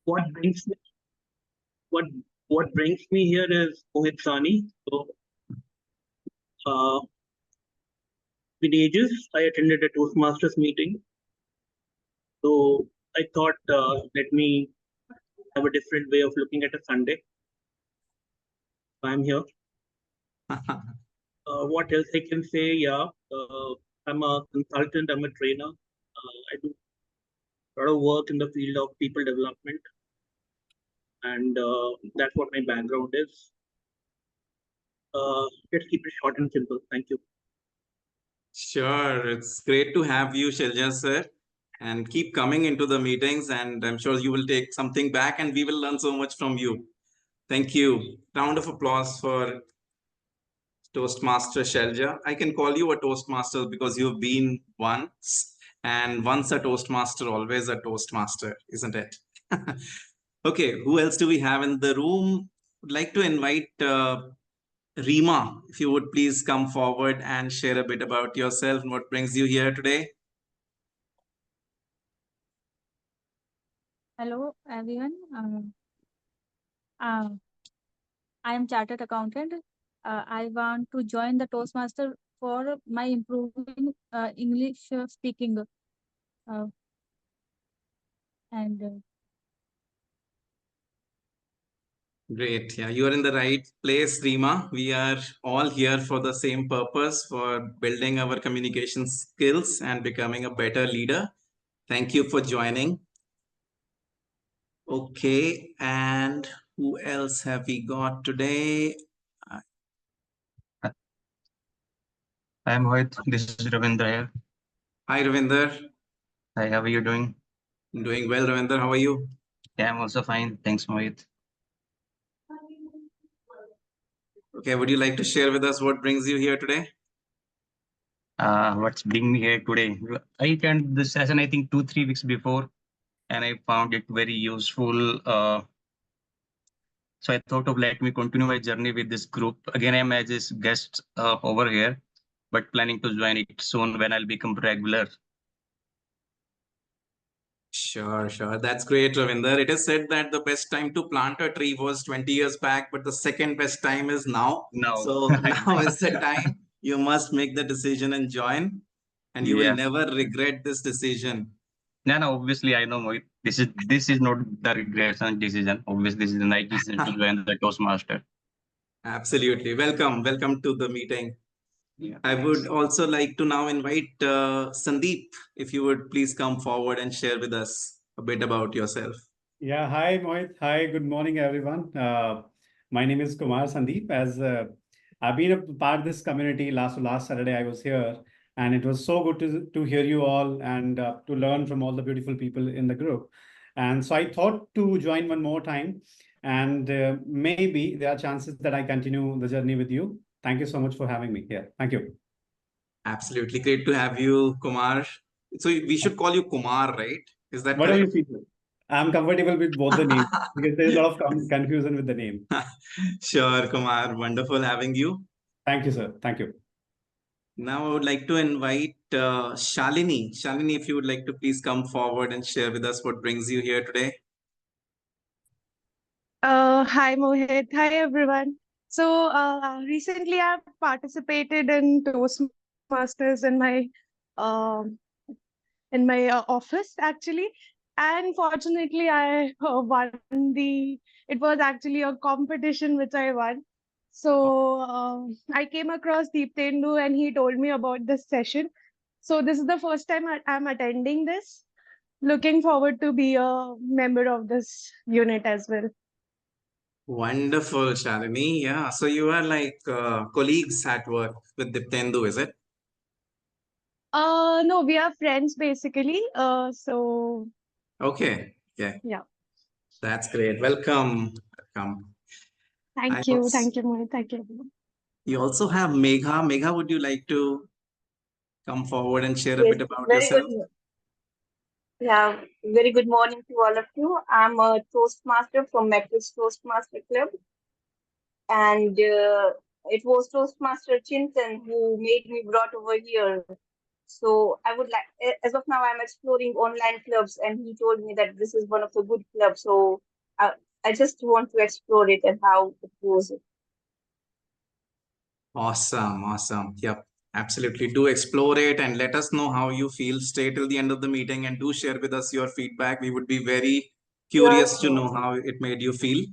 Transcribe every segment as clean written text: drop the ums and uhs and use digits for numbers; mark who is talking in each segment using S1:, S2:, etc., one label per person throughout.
S1: what brings me what what brings me here is Mohit Sani. So, uh, with ages, I attended a Toastmasters meeting. So I thought, let me have a different way of looking at a Sunday. I'm here. What else I can say? Yeah, I'm a consultant. I'm a trainer. I do a lot of work in the field of people development, and that's what my background is. Let's keep it short and simple. Thank you.
S2: Sure, it's great to have you, Shelja sir, and keep coming into the meetings, and I'm sure you will take something back and we will learn so much from you. Thank you. Round of applause for Toastmaster Shelja. I can call you a Toastmaster because you've been once, and once a Toastmaster, always a Toastmaster, isn't it? Okay, who else do we have in the room? Would like to invite Rima, if you would please come forward and share a bit about yourself and what brings you here today.
S3: Hello, everyone. I am chartered accountant. I want to join the Toastmaster for my improving English speaking. And
S2: Great. Yeah, you are in the right place, Rima. We are all here for the same purpose, for building our communication skills and becoming a better leader. Thank you for joining. Okay, and who else have we got today?
S4: Hi Mohit, this is Ravinder here.
S2: Hi, Ravinder.
S4: Hi, how are you doing?
S2: I'm doing well, Ravinder. How are you?
S4: Yeah, I'm also fine. Thanks, Mohit.
S2: Okay, would you like to share with us what brings you here today?
S4: What's bringing me here today? I attended this session, I think 2-3 weeks before, and I found it very useful. So I thought of let me continue my journey with this group. Again, I'm as a guest over here, but planning to join it soon when I'll become regular.
S2: Sure, sure. That's great, Ravinder. It is said that the best time to plant a tree was 20 years back, but the second best time is now.
S4: No.
S2: So now is the time. You must make the decision and join, and you will never regret this decision.
S4: No, obviously I know Mohit. This is not the regression decision. Obviously, this is the right decision to join the Toastmaster.
S2: Absolutely. Welcome. Welcome to the meeting.
S4: Yeah,
S2: I would also like to now invite Sandeep, if you would please come forward and share with us a bit about yourself.
S5: Yeah, hi Mohit. Hi, good morning, everyone. My name is Kumar Sandeep. As I've been a part of this community last Saturday, I was here, and it was so good to hear you all and to learn from all the beautiful people in the group. And so I thought to join one more time, and maybe there are chances that I continue the journey with you. Thank you so much for having me here. Thank you.
S2: Absolutely great to have you, Kumar. So we should call you Kumar, right? Is that
S5: Whatever
S2: correct?
S5: you feel. I'm comfortable with both the names because there's a lot of confusion with the name.
S2: Sure, Kumar. Wonderful having you.
S5: Thank you, sir. Thank you.
S2: Now I would like to invite Shalini. Shalini, if you would like to please come forward and share with us what brings you here today.
S6: Hi Mohit. Hi everyone. So recently I've participated in Toastmasters in my office actually, and fortunately I won the. It was actually a competition which I won. So I came across Deeptendu and he told me about this session. So this is the first time I'm attending this. Looking forward to be a member of this unit as well.
S2: Wonderful, Shalini. Yeah. So you are like colleagues at work with Diptendu, is it?
S6: No, we are friends basically. So
S2: Okay. Yeah.
S6: yeah.
S2: That's great. Welcome. Welcome.
S6: Thank you. Thank you, Mohit. Thank you.
S2: You also have Megha. Megha, would you like to come forward and share a
S7: Yes,
S2: bit about
S7: very
S2: yourself?
S7: good. Yeah, very good morning to all of you. I'm a Toastmaster from Matrix Toastmaster Club, and it was Toastmaster Chintan who made me brought over here So I would like, as of now, I'm exploring online clubs, and he told me that this is one of the good clubs. So I just want to explore it and how it goes.
S2: Awesome, awesome. Yep, absolutely. Do explore it and let us know how you feel. Stay till the end of the meeting and do share with us your feedback. We would be very curious to know how it made you feel.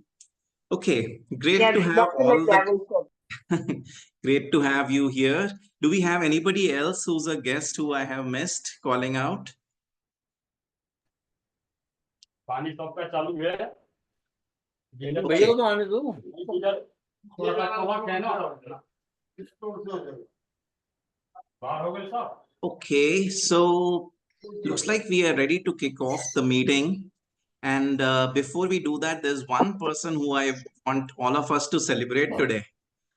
S2: Okay, great
S7: Yeah,
S2: to have all
S7: definitely I will share.
S2: the great to have you here. Do we have anybody else who's a guest who I have missed calling out?
S5: पानी सबका चालू है
S2: Okay.
S5: तो आने दो थोड़ा सा cover कहना बाहर हो गए सब
S2: Okay, so looks like we are ready to kick off the meeting. And before we do that, there's one person who I want all of us to celebrate today.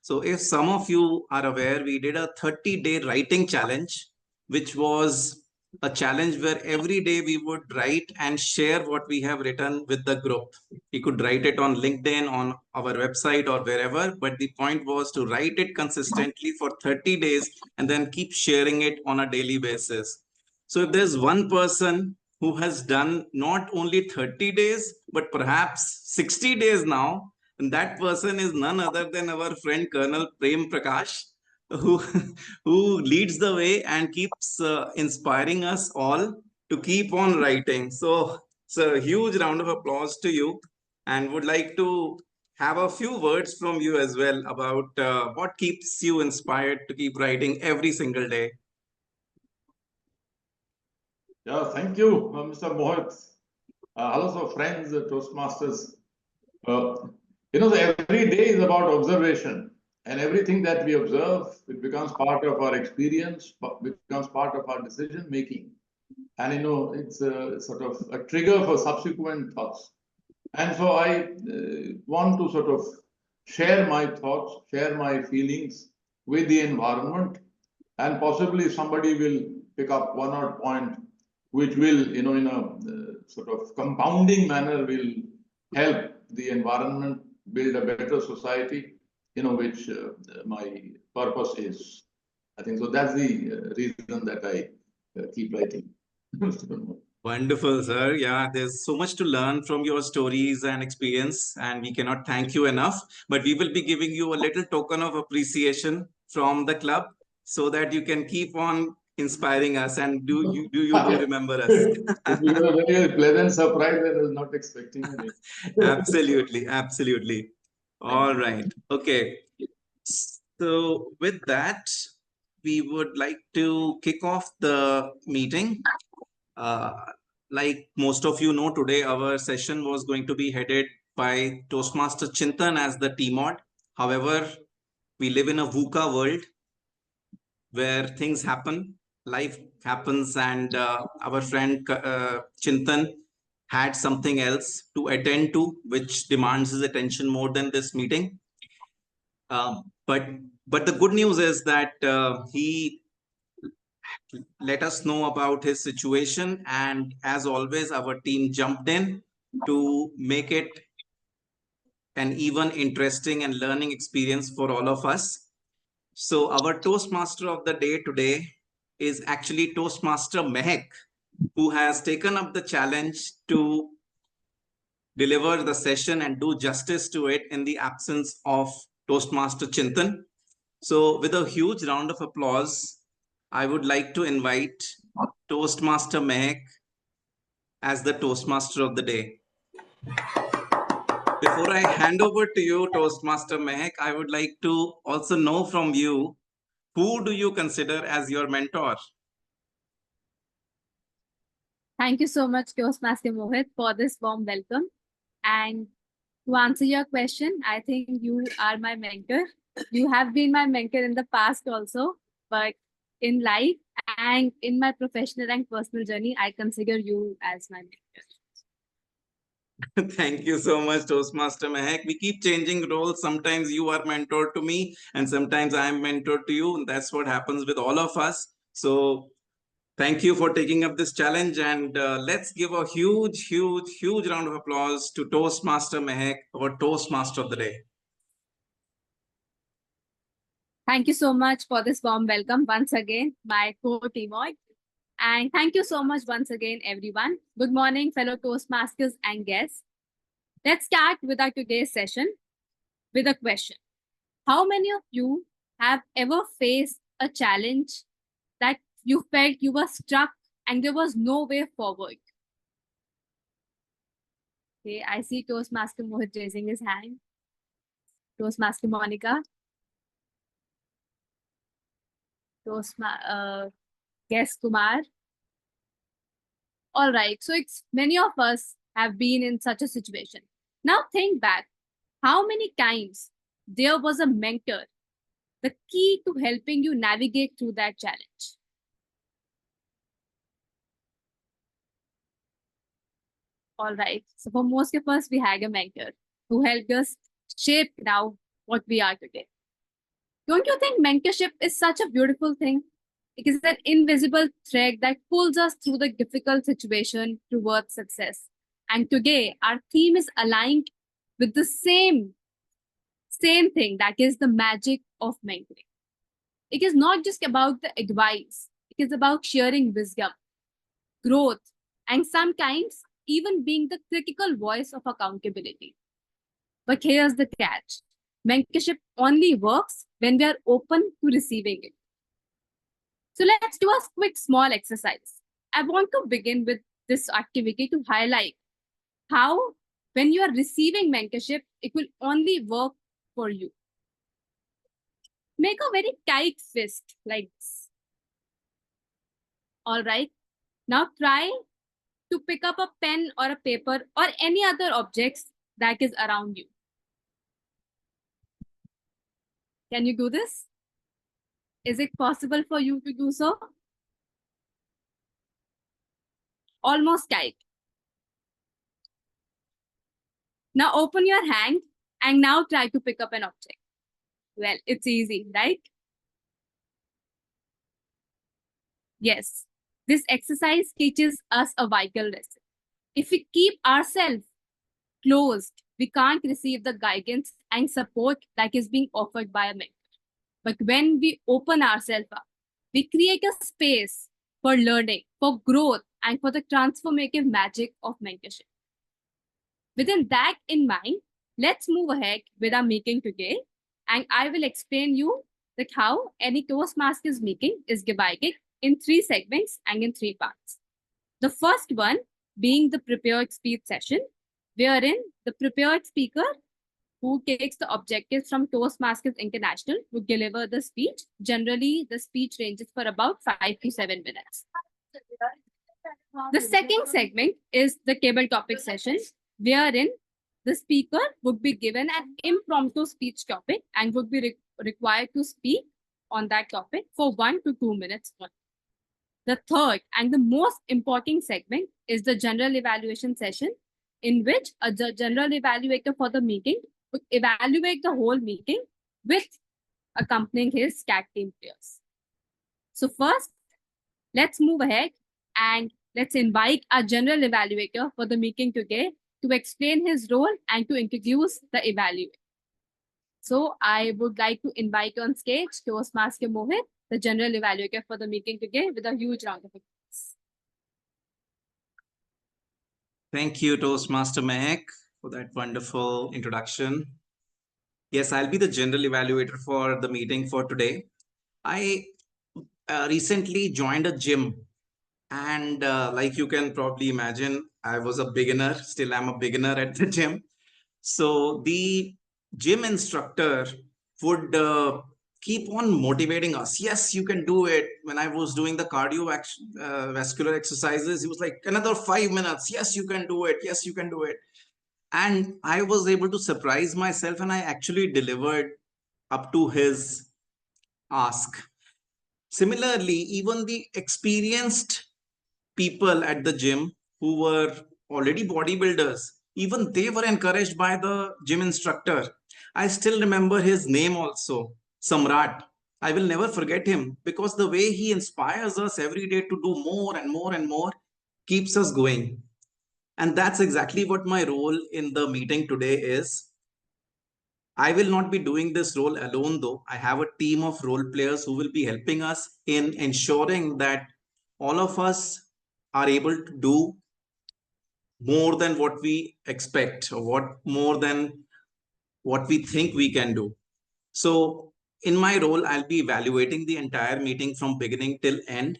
S2: So if some of you are aware, we did a 30-day writing challenge, which was a challenge where every day we would write and share what we have written with the group. We could write it on LinkedIn, on our website, or wherever, but the point was to write it consistently for 30 days and then keep sharing it on a daily basis. So if there's one person who has done not only 30 days, but perhaps 60 days now, and that person is none other than our friend Colonel Prem Prakash, who, who leads the way and keeps inspiring us all to keep on writing. So it's a huge round of applause to you, and would like to have a few words from you as well about what keeps you inspired to keep writing every single day.
S8: Yeah, thank you, Mr. Mohit. Hello, friends, Toastmasters. Every day is about observation, and everything that we observe, it becomes part of our experience, becomes part of our decision making. And it's a sort of a trigger for subsequent thoughts. And so I want to sort of share my thoughts, share my feelings with the environment, and possibly somebody will pick up one odd point which will, in a sort of compounding manner, will help the environment build a better society, which my purpose is. I think so. That's the reason that I keep writing.
S2: Wonderful, sir. Yeah, there's so much to learn from your stories and experience, and we cannot thank you enough. But we will be giving you a little token of appreciation from the club so that you can keep on inspiring us. And do remember us?
S8: It was a very pleasant surprise. I was not expecting it.
S2: Absolutely, absolutely. All right. Okay. So with that, we would like to kick off the meeting. Like most of you know, today our session was going to be headed by Toastmaster Chintan as the TMOD. However, we live in a VUCA world where things happen, life happens, and our friend Chintan had something else to attend to, which demands his attention more than this meeting. But the good news is that he let us know about his situation, and as always our team jumped in to make it an even interesting and learning experience for all of us. So our Toastmaster of the day today is actually Toastmaster Mehak, who has taken up the challenge to deliver the session and do justice to it in the absence of Toastmaster Chintan. So with a huge round of applause, I would like to invite Toastmaster Mehak as the Toastmaster of the day. Before I hand over to you, Toastmaster Mehak, I would like to also know from you, who do you consider as your mentor?
S3: Thank you so much, Toastmaster Mohit, for this warm welcome. And to answer your question, I think you are my mentor. You have been my mentor in the past also, but in life and in my professional and personal journey, I consider you as my mentor.
S2: Thank you so much, Toastmaster Mehak. We keep changing roles. Sometimes you are mentor to me, and sometimes I am mentor to you. And that's what happens with all of us. So thank you for taking up this challenge. And let's give a huge, huge, huge round of applause to Toastmaster Mehak, our Toastmaster of the day.
S3: Thank you so much for this warm welcome once again, my co-teamoid. And thank you so much once again, everyone. Good morning, fellow Toastmasters and guests. Let's start with our today's session with a question. How many of you have ever faced a challenge that you felt you were stuck and there was no way forward? Okay, I see Toastmaster Mohit raising his hand. Toastmaster Monica. Guest Kumar. All right, so many of us have been in such a situation. Now think back, how many times there was a mentor, the key to helping you navigate through that challenge? All right, so for most of us, we had a mentor who helped us shape now what we are today. Don't you think mentorship is such a beautiful thing? It is an invisible thread that pulls us through the difficult situation towards success. And today, our theme is aligned with the same thing, that is the magic of mentoring. It is not just about the advice. It is about sharing wisdom, growth, and sometimes even being the critical voice of accountability. But here's the catch. Mentorship only works when we are open to receiving it. So let's do a quick small exercise. I want to begin with this activity to highlight how when you are receiving mentorship, it will only work for you. Make a very tight fist like this. All right. Now try to pick up a pen or a paper or any other objects that is around you. Can you do this? Is it possible for you to do so? Almost tight. Now open your hand and now try to pick up an object. Well, it's easy, right? Yes, this exercise teaches us a vital lesson. If we keep ourselves closed, we can't receive the guidance and support that is being offered by a mentor. But when we open ourselves up, we create a space for learning, for growth, and for the transformative magic of mentorship. Within that in mind, let's move ahead with our meeting today, and I will explain you that how any Toastmasters meeting is divided in 3 segments and in 3 parts. The first one being the prepared speech session, wherein the prepared speaker who takes the objectives from Toastmasters International would deliver the speech. Generally, the speech ranges for about 5 to 7 minutes. The second segment is the table topic session, wherein the speaker would be given an impromptu speech topic and would be required to speak on that topic for 1 to 2 minutes only. The third and the most important segment is the general evaluation session, in which a general evaluator for the meeting would evaluate the whole meeting with accompanying his CAT team players. So first, let's move ahead and let's invite our general evaluator for the meeting today to explain his role and to introduce the evaluator. So I would like to invite on stage Toastmaster Mohit, the general evaluator for the meeting today, with a huge round of applause.
S2: Thank you, Toastmaster Mehak, for that wonderful introduction. Yes, I'll be the general evaluator for the meeting for today. I recently joined a gym, and like you can probably imagine, I was a beginner. Still, I'm a beginner at the gym. So the gym instructor would keep on motivating us. Yes, you can do it. When I was doing the cardiovascular exercises, he was like, another 5 minutes. Yes, you can do it. Yes, you can do it. And I was able to surprise myself, and I actually delivered up to his ask. Similarly, even the experienced people at the gym who were already bodybuilders, even they were encouraged by the gym instructor. I still remember his name also, Samrat. I will never forget him because the way he inspires us every day to do more and more and more keeps us going. And that's exactly what my role in the meeting today is. I will not be doing this role alone, though. I have a team of role players who will be helping us in ensuring that all of us are able to do more than what we expect, or what more than what we think we can do. So, in my role, I'll be evaluating the entire meeting from beginning till end.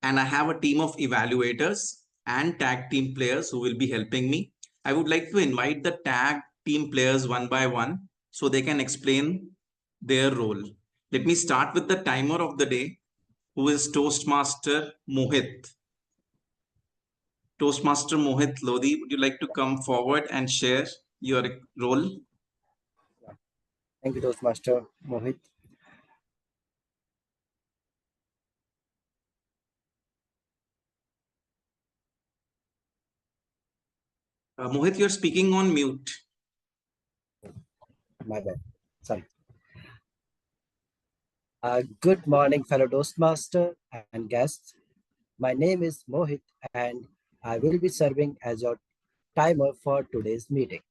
S2: And I have a team of evaluators and tag team players who will be helping me. I would like to invite the tag team players one by one so they can explain their role. Let me start with the timer of the day, who is Toastmaster Mohit. Toastmaster Mohit Lodi, would you like to come forward and share your role?
S9: Thank you, Toastmaster Mohit.
S2: Mohit, you're speaking on mute.
S9: My bad. Sorry. Good morning, fellow Toastmaster and guests. My name is Mohit, and I will be serving as your timer for today's meeting.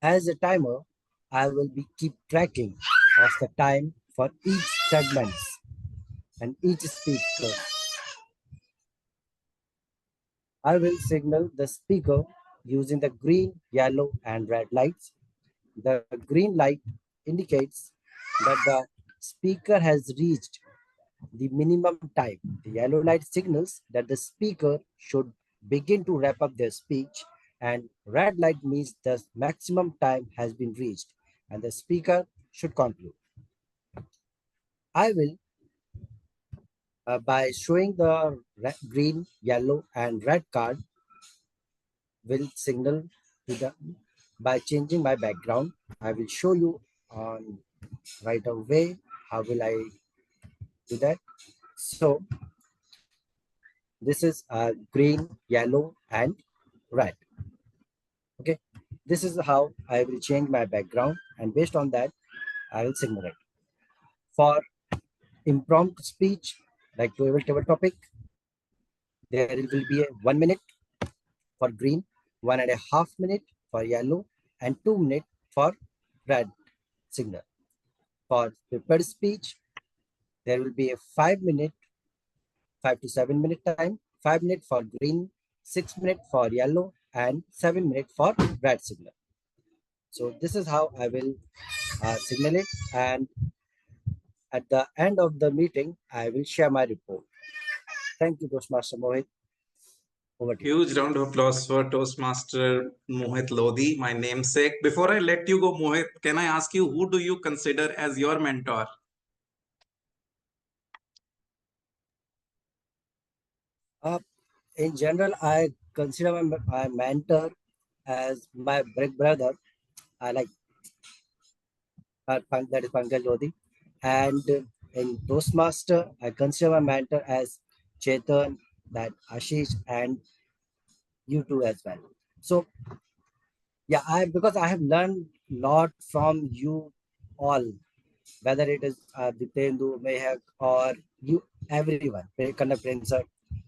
S9: As a timer, I will be keep tracking of the time for each segment and each speaker. I will signal the speaker using the green, yellow, and red lights. The green light indicates that the speaker has reached the minimum time. The yellow light signals that the speaker should begin to wrap up their speech, and red light means the maximum time has been reached and the speaker should conclude. I will, by showing the green, yellow, and red card, will signal to the, by changing my background. I will show you on right away how will I do that. So this is green, yellow, and red. Okay, this is how I will change my background, and based on that I will signal it. For impromptu speech like table topic, there will be a 1 minute for green, 1.5 minutes for yellow, and 2 minutes for red signal. For prepared speech, there will be a 5 to 7 minute time, 5 minutes for green, 6 minutes for yellow, and 7 minutes for red signal. So this is how I will signal it, and at the end of the meeting, I will share my report. Thank you, Toastmaster Mohit. Over to you.
S2: Huge round of applause for Toastmaster Mohit Lodi, my namesake. Before I let you go, Mohit, can I ask you, who do you consider as your mentor?
S9: In general, I consider my mentor as my big brother. I like that is Pankaj Lodi. And in Toastmaster, I consider my mentor as Chetan, that Ashish, and you too as well. So yeah, because I have learned a lot from you all, whether it is Diptendu, Mehak, or you, everyone, Kannak Prince.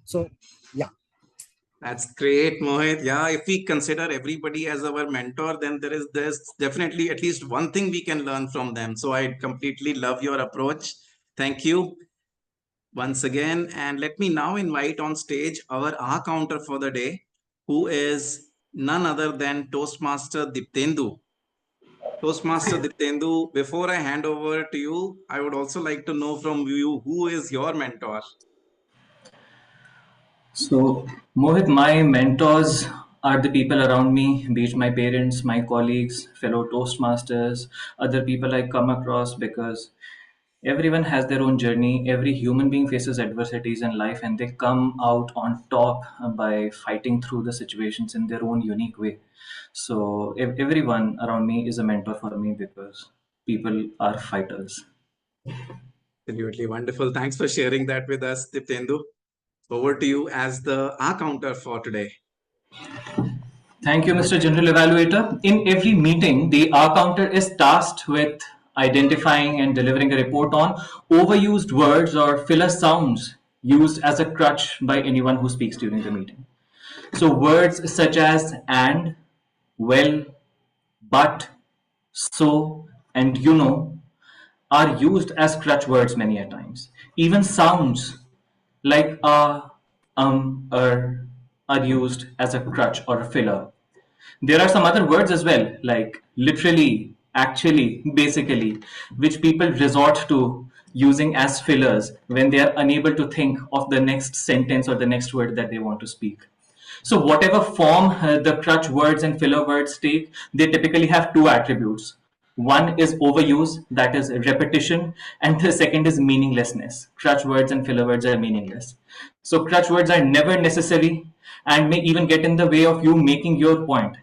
S9: So yeah.
S2: That's great, Mohit. Yeah, if we consider everybody as our mentor, then there's definitely at least one thing we can learn from them. So I completely love your approach. Thank you once again. And let me now invite on stage our counter for the day, who is none other than Toastmaster Diptendu. Toastmaster Diptendu, before I hand over to you, I would also like to know from you, who is your mentor?
S10: So, Mohit, my mentors are the people around me, be it my parents, my colleagues, fellow Toastmasters, other people I come across, because everyone has their own journey. Every human being faces adversities in life and they come out on top by fighting through the situations in their own unique way. So, everyone around me is a mentor for me because people are fighters.
S2: Absolutely wonderful. Thanks for sharing that with us, Diptendu. Over to you as the counter for today.
S10: Thank you, Mr. General Evaluator. In every meeting, the R counter is tasked with identifying and delivering a report on overused words or filler sounds used as a crutch by anyone who speaks during the meeting. So, words such as and, well, but, so, and you know are used as crutch words many a times. Even sounds like are used as a crutch or a filler. There are some other words as well, like literally, actually, basically, which people resort to using as fillers when they are unable to think of the next sentence or the next word that they want to speak. So, whatever form the crutch words and filler words take, they typically have two attributes. One is overuse, that is repetition, and the second is meaninglessness. Crutch words and filler words are meaningless. So, crutch words are never necessary and may even get in the way of you making your point.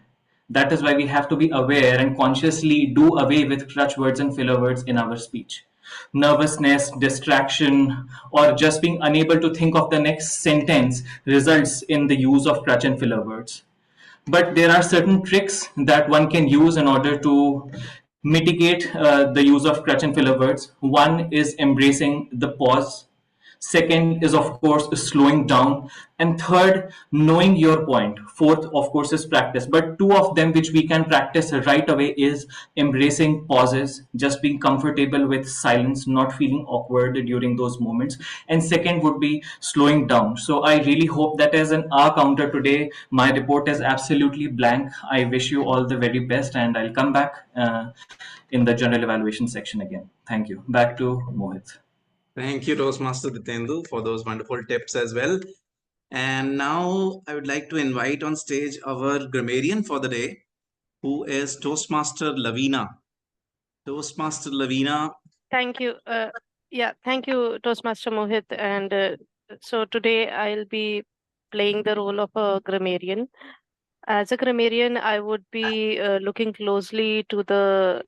S10: That is why we have to be aware and consciously do away with crutch words and filler words in our speech. Nervousness, distraction, or just being unable to think of the next sentence results in the use of crutch and filler words. But there are certain tricks that one can use in order to mitigate the use of crutch and filler words. One is embracing the pause. Second is, of course, slowing down. And third, knowing your point. Fourth, of course, is practice. But two of them which we can practice right away is embracing pauses, just being comfortable with silence, not feeling awkward during those moments. And second would be slowing down. So I really hope that as an R counter today, my report is absolutely blank. I wish you all the very best, and I'll come back in the general evaluation section again. Thank you. Back to Mohit.
S2: Thank you, Toastmaster Ditendu, for those wonderful tips as well. And now I would like to invite on stage our grammarian for the day, who is Toastmaster Lavina. Toastmaster Lavina.
S11: Thank you. Thank you, Toastmaster Mohit. And so today I'll be playing the role of a grammarian. As a grammarian, I would be looking closely to the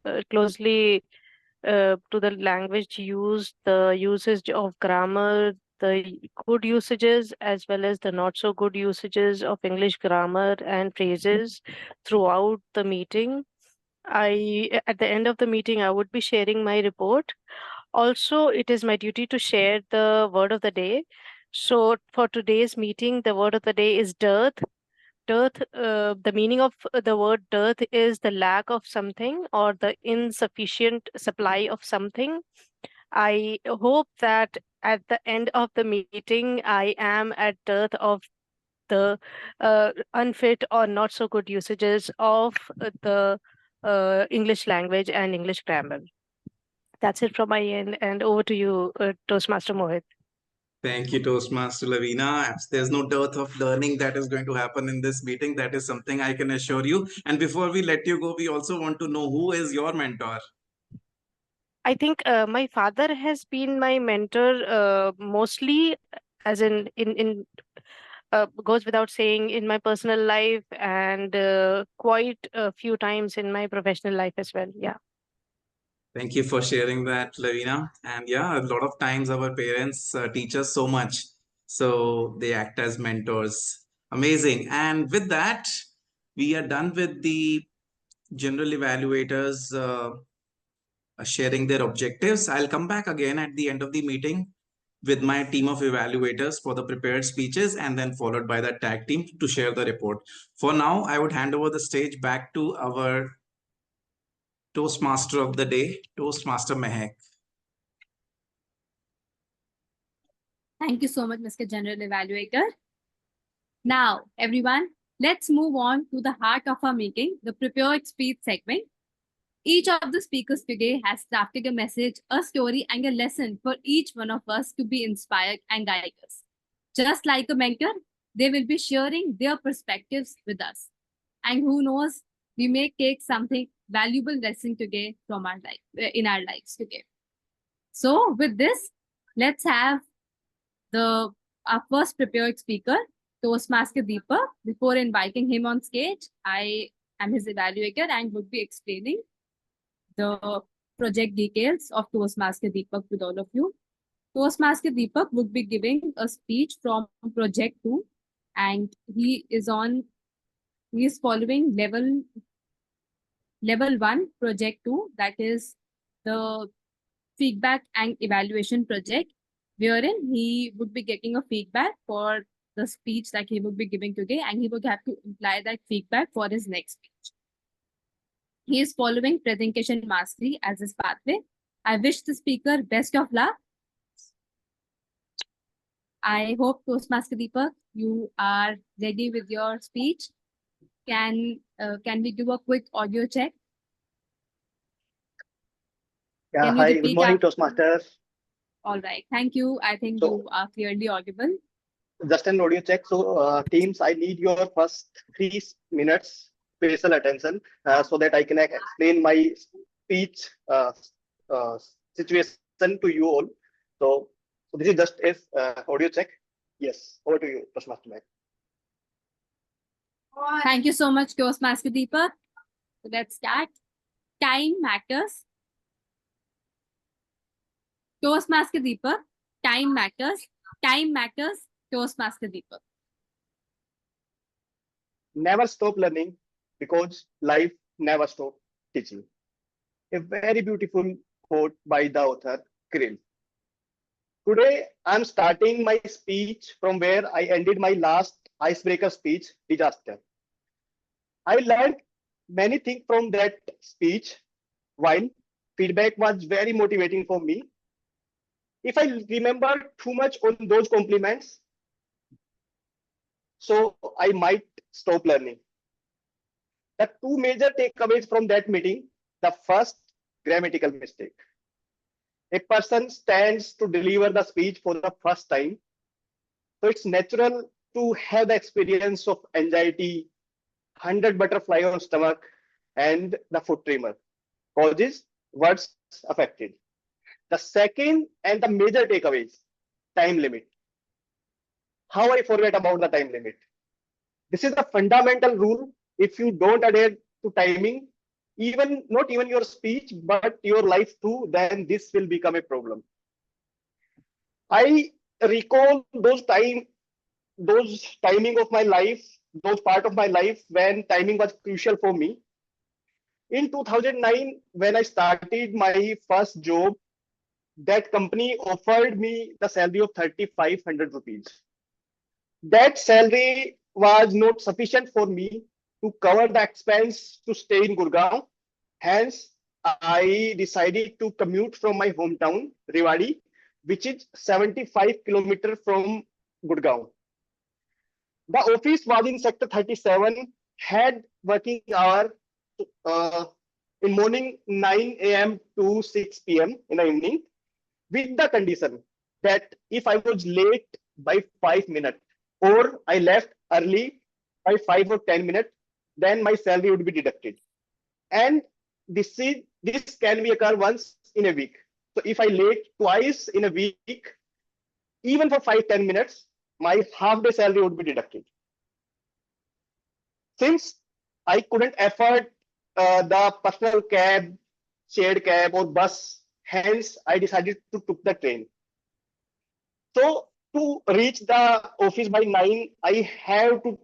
S11: language used, the usage of grammar, the good usages as well as the not so good usages of English grammar and phrases throughout the meeting. At the end of the meeting, I would be sharing my report. Also, it is my duty to share the word of the day. So for today's meeting, the word of the day is dearth. Dearth, the meaning of the word dearth is the lack of something or the insufficient supply of something. I hope that at the end of the meeting, I am at dearth of the unfit or not so good usages of the English language and English grammar. That's it from my end, and over to you, Toastmaster Mohit.
S2: Thank you, Toastmaster Lavina. There's no dearth of learning that is going to happen in this meeting. That is something I can assure you. And before we let you go, we also want to know who is your mentor.
S11: I think my father has been my mentor mostly, as in goes without saying, in my personal life and quite a few times in my professional life as well. Yeah.
S2: Thank you for sharing that, Lavina. And yeah, a lot of times our parents teach us so much. So they act as mentors. Amazing. And with that, we are done with the general evaluators sharing their objectives. I'll come back again at the end of the meeting with my team of evaluators for the prepared speeches and then followed by the tag team to share the report. For now, I would hand over the stage back to our Toastmaster of the day, Toastmaster Mehak.
S3: Thank you so much, Mr. General Evaluator. Now, everyone, let's move on to the heart of our meeting, the prepared speech segment. Each of the speakers today has crafted a message, a story, and a lesson for each one of us to be inspired and guide us. Just like a mentor, they will be sharing their perspectives with us. And who knows, we may take something valuable lesson today from our life, in our lives today. So with this, let's have our first prepared speaker, Toastmaster Deepak. Before inviting him on stage, I am his evaluator and would be explaining the project details of Toastmaster Deepak with all of you. Toastmaster Deepak would be giving a speech from Project 2, and he is following level 1, Project 2, that is the feedback and evaluation project, wherein he would be getting a feedback for the speech that he would be giving today, and he would have to apply that feedback for his next speech. He is following presentation mastery as his pathway. I wish the speaker best of luck. I hope Toastmaster Deepak, you are ready with your speech. Can we do a quick audio check?
S12: Yeah,
S3: Can you
S12: hi,
S3: repeat
S12: good morning,
S3: after-
S12: Toastmasters.
S3: All right, thank you. I think
S12: So-
S3: you are clearly audible.
S12: Just an audio check. So, teams, I need your first 3 minutes special attention so that I can explain my speech uh, situation to you all. So this is just a audio check. Yes, over to you, Toastmaster Mike.
S3: Thank you so much, Toastmaster Deepak. So let's start. Time matters. Toastmaster Deepak, time matters. Time matters. Toastmaster Deepak.
S12: Never stop learning because life never stops teaching. A very beautiful quote by the author, Krill. Today, I'm starting my speech from where I ended my last icebreaker speech, disaster. I learned many things from that speech, while feedback was very motivating for me. If I remember too much on those compliments, so I might stop learning. The two major takeaways from that meeting: the first, grammatical mistake. A person stands to deliver the speech for the first time, so it's natural to have the experience of anxiety, 100 butterfly on stomach, and the foot tremor. Causes words affected. The second and the major takeaways: time limit. How I forget about the time limit. This is a fundamental rule. If you don't adhere to timing, even not even your speech, but your life too, then this will become a problem. I recall those timing of my life, those part of my life when timing was crucial for me. In 2009, when I started my first job, that company offered me the salary of 3,500 rupees. That salary was not sufficient for me to cover the expense to stay in Gurgaon. Hence, I decided to commute from my hometown, Rewari, which is 75 kilometers from Gurgaon. The office was in Sector 37, had working hour in morning 9 a.m. to 6 p.m. in the evening, with the condition that if I was late by 5 minutes or I left early by 5 or 10 minutes, then my salary would be deducted. And this can be occur once in a week. So if I late twice in a week, even for 5-10 minutes, my half day salary would be deducted. Since I couldn't afford the personal cab, shared cab or bus, hence I decided to took the train. So to reach the office by 9, I have to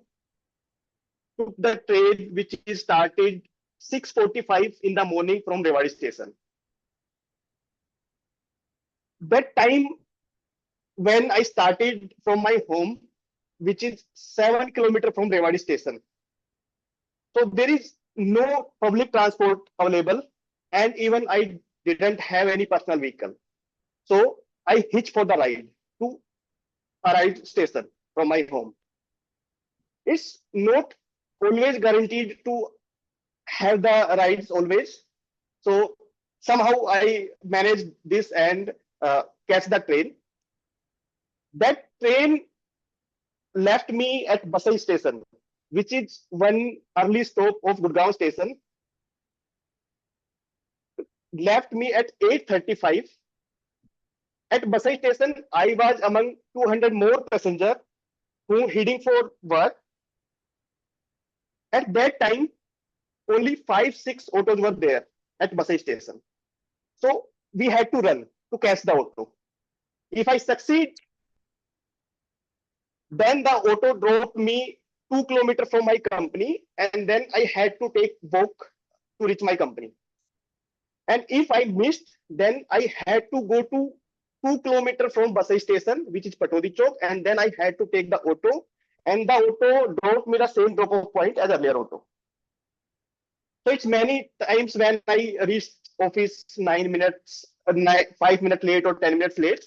S12: took the train which is started 6:45 in the morning from Rewari station. That time when I started from my home, which is 7 kilometers from Rewari station. So there is no public transport available, and even I didn't have any personal vehicle. So I hitched for the ride to arrive station from my home. It's not always guaranteed to have the rides always. So somehow I managed this and catch the train. That train left me at Basai station, which is one early stop of Gurgaon station. Left me at 8:35. At Basai station, I was among 200 more passengers who heading for work. At that time, only 5-6 autos were there at Basai station. So we had to run to catch the auto. If I succeed, then the auto dropped me 2 kilometers from my company, and then I had to take walk to reach my company. And if I missed, then I had to go to 2 kilometers from Basai station, which is Patodi Chowk, and then I had to take the auto, and the auto dropped me the same drop-off point as earlier auto. So So it's many times when I reach office 9 minutes, 5 minutes late or 10 minutes late.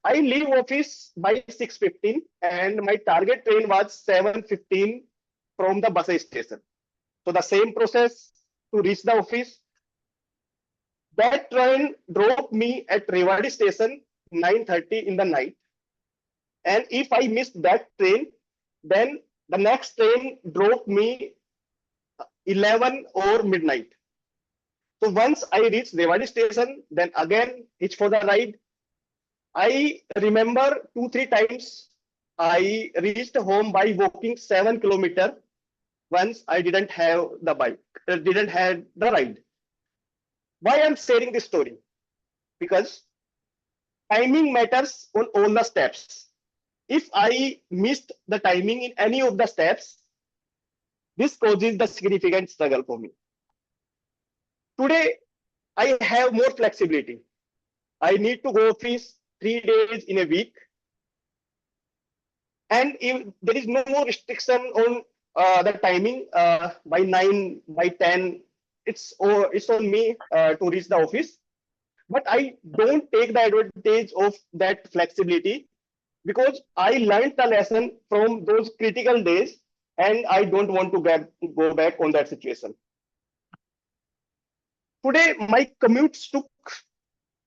S12: I leave office by 6:15 and my target train was 7:15 from the bus station. So the same process to reach the office. That train dropped me at Rewari station 9:30 in the night. And if I missed that train, then the next train dropped me 11 or midnight. So once I reached Rewari station, then again hitch for the ride. I remember 2-3 times I reached home by walking 7 kilometers. Once I didn't have the bike, didn't have the ride. Why I'm sharing this story? Because timing matters on all the steps. If I missed the timing in any of the steps, this causes the significant struggle for me. Today, I have more flexibility. I need to go office 3 days in a week. And if there is no more restriction on the timing by 9, by 10, it's on me to reach the office. But I don't take the advantage of that flexibility because I learned the lesson from those critical days and I don't want to go back on that situation. Today, my commutes took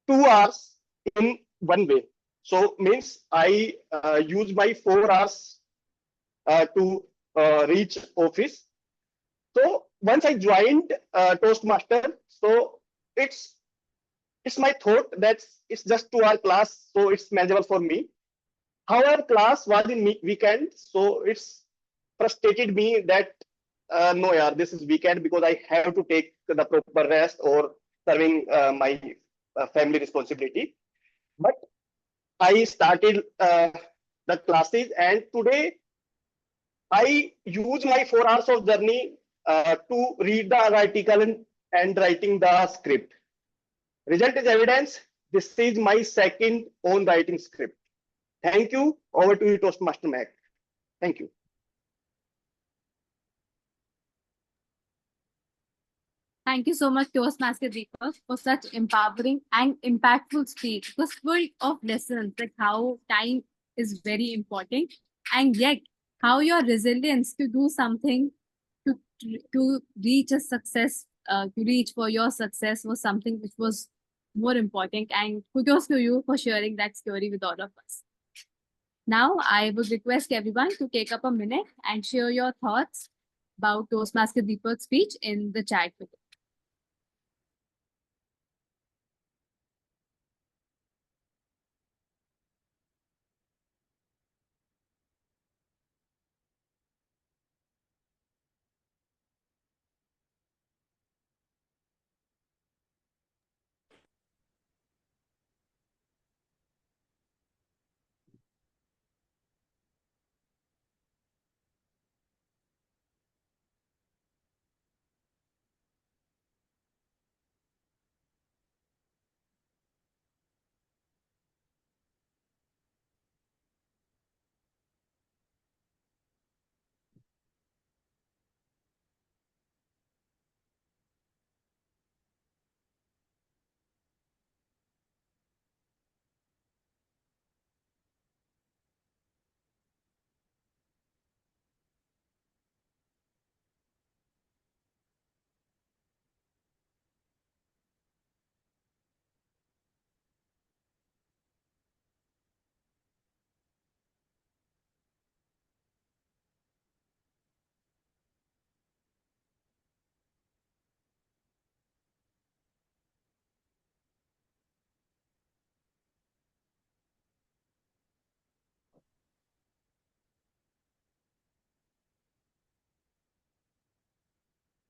S12: 2 hours in one way. So means I use my 4 hours to reach office. So once I joined Toastmaster, so it's my thought that it's just 2-hour class, so it's manageable for me. However, class was in weekend, so it's frustrated me that no, yeah, this is weekend because I have to take the proper rest or serving my family responsibility. But I started the classes, and today I use my 4 hours of journey to read the article and writing the script. Result is evidence. This is my second own writing script. Thank you. Over to you, Toastmaster Mac. Thank you.
S3: Thank you so much, Toastmaster Deepak, for such empowering and impactful speech. It was full of lessons, like how time is very important, and yet how your resilience to do something to reach a success, to reach for your success was something which was more important. And kudos to you for sharing that story with all of us. Now, I would request everyone to take up a minute and share your thoughts about Toastmaster Deepak's speech in the chat with us.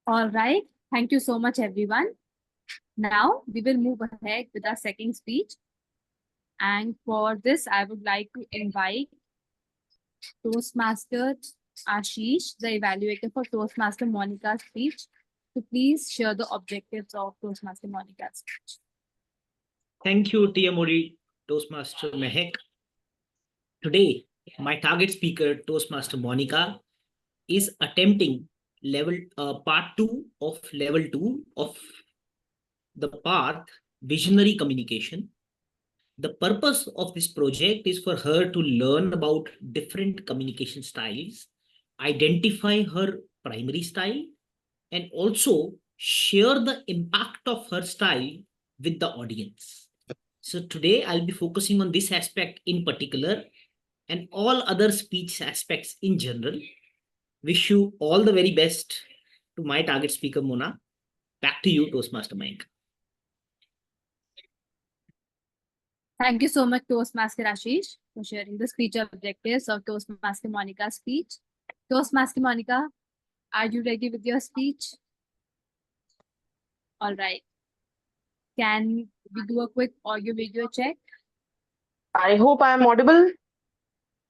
S3: All right. Thank you so much, everyone. Now we will move ahead with our second speech. And for this, I would like to invite Toastmaster Ashish, the evaluator for Toastmaster Monica's speech, to please share the objectives of Toastmaster Monica's speech.
S13: Thank you, TM Toastmaster Mehek. Today, my target speaker, Toastmaster Monica, is attempting part 2 of level 2 of the path visionary communication. The purpose of this project is for her to learn about different communication styles, identify her primary style, and also share the impact of her style with the audience. So today I'll be focusing on this aspect in particular and all other speech aspects in general. Wish you all the very best to my target speaker, Mona. Back to you, Toastmaster Mike.
S3: Thank you so much, Toastmaster Ashish, for sharing the speech objectives of Toastmaster Monica's speech. Toastmaster Monica, are you ready with your speech? All right. Can we do a quick audio video check?
S14: I hope I am audible.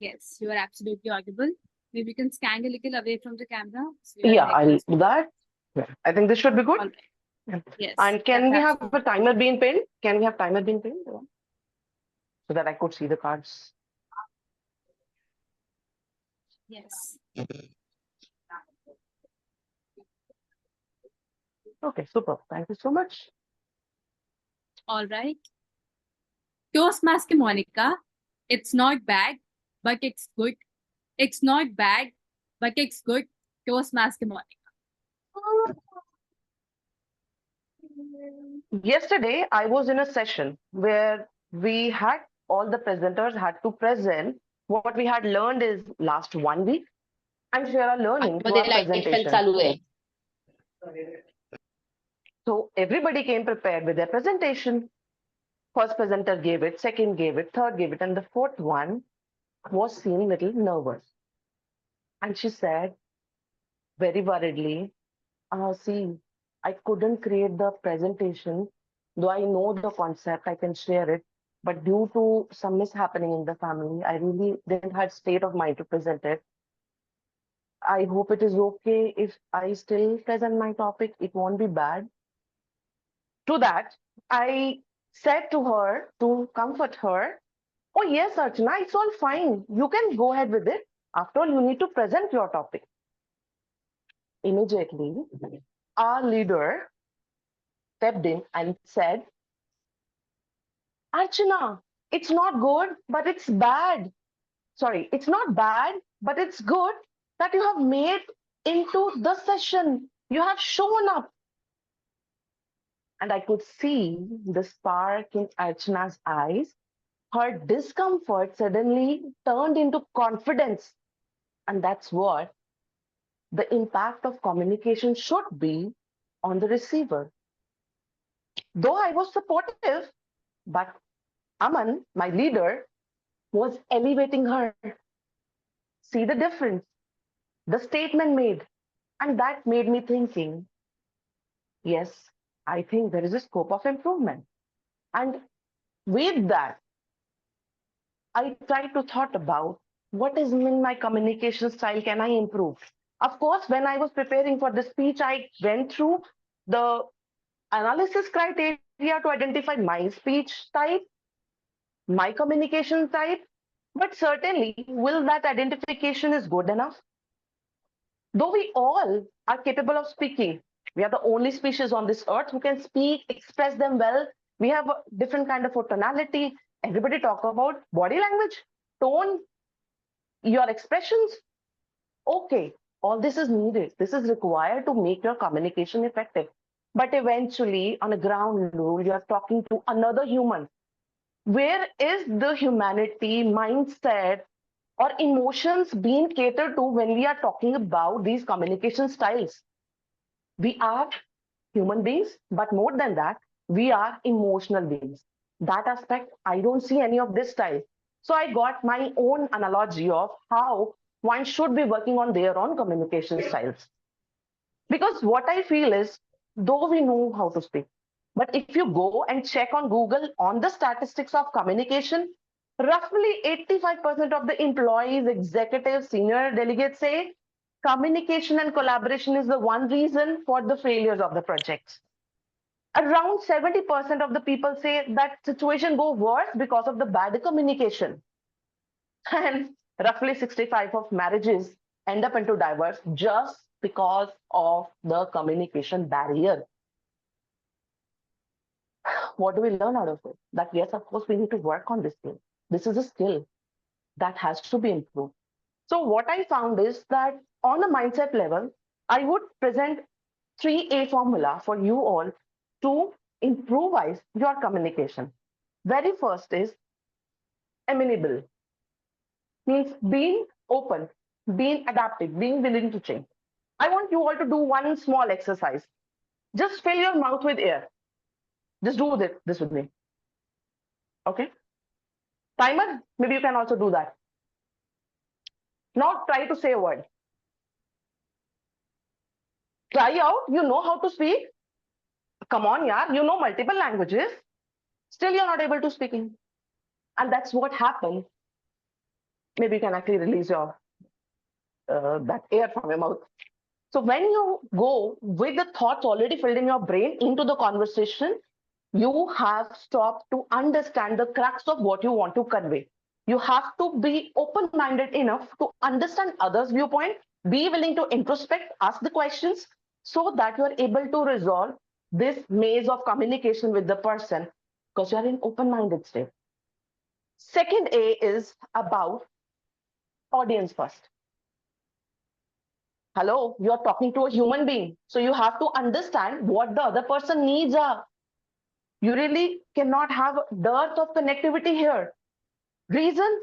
S3: Yes, you are absolutely audible. Maybe you can stand a little away from the camera. So
S14: Yeah, I'll do that. Yeah, I think this should be good.
S3: All right.
S14: Yeah.
S3: Yes.
S14: And can we have
S3: absolutely.
S14: a timer being pinned? Can we have timer being pinned? Yeah. So that I could see the cards.
S3: Yes.
S14: Okay, super. Thank you so much.
S3: All right. Toastmaster Monica, it's not bad, but it's good. It's not bad, but it's good. Toastmaster Monica.
S14: Yesterday, I was in a session where we had all the presenters had to present what we had learned is last 1 week and share our learning to our presentation. So everybody came prepared with their presentation. First presenter gave it, second gave it, third gave it, and the fourth one was seen a little nervous. And she said very worriedly, see, I couldn't create the presentation, though I know the concept, I can share it. But due to some mishappening in the family, I really didn't have state of mind to present it. I hope it is okay if I still present my topic. It won't be bad. To that, I said to her to comfort her, oh yes, Archana, it's all fine. You can go ahead with it. After all, you need to present your topic. Immediately, our leader stepped in and said, Archana, it's not good, but it's bad. Sorry, it's not bad, but it's good that you have made into the session. You have shown up. And I could see the spark in Archana's eyes. Her discomfort suddenly turned into confidence. And that's what the impact of communication should be on the receiver. Though I was supportive, but Aman, my leader, was elevating her. See the difference, the statement made. And that made me thinking, yes, I think there is a scope of improvement. And with that, I tried to thought about what is in my communication style, can I improve? Of course, when I was preparing for the speech, I went through the analysis criteria to identify my speech type, my communication type, but certainly, will that identification is good enough? Though we all are capable of speaking, we are the only species on this earth who can speak, express them well. We have a different kind of tonality. Everybody talk about body language, tone, your expressions. Okay, all this is needed. This is required to make your communication effective. But eventually, on a ground level, you are talking to another human. Where is the humanity mindset or emotions being catered to when we are talking about these communication styles? We are human beings, but more than that, we are emotional beings. That aspect, I don't see any of this style. So I got my own analogy of how one should be working on their own communication styles. Because what I feel is, though we know how to speak, but if you go and check on Google on the statistics of communication, roughly 85% of the employees, executives, senior delegates say communication and collaboration is the one reason for the failures of the projects. Around 70% of the people say that situation go worse because of the bad communication. And roughly 65% of marriages end up into divorce just because of the communication barrier. What do we learn out of it? That yes, of course, we need to work on this skill. This is a skill that has to be improved. So what I found is that on a mindset level, I would present 3A formula for you all to improvise your communication. Very first is amenable, means being open, being adaptive, being willing to change. I want you all to do one small exercise. Just fill your mouth with air. Just do this with me. Okay? Timer, maybe you can also do that. Now try to say a word. Try out, you know how to speak. Come on, yeah, you know multiple languages. Still, you're not able to speak in. And that's what happened. Maybe you can actually release your that air from your mouth. So when you go with the thoughts already filled in your brain into the conversation, you have stopped to understand the crux of what you want to convey. You have to be open-minded enough to understand others' viewpoint, be willing to introspect, ask the questions, so that you're able to resolve this maze of communication with the person, because you're in open-minded state. Second A is about audience first. Hello, you're talking to a human being, so you have to understand what the other person needs are. You really cannot have a dearth of connectivity here. Reason?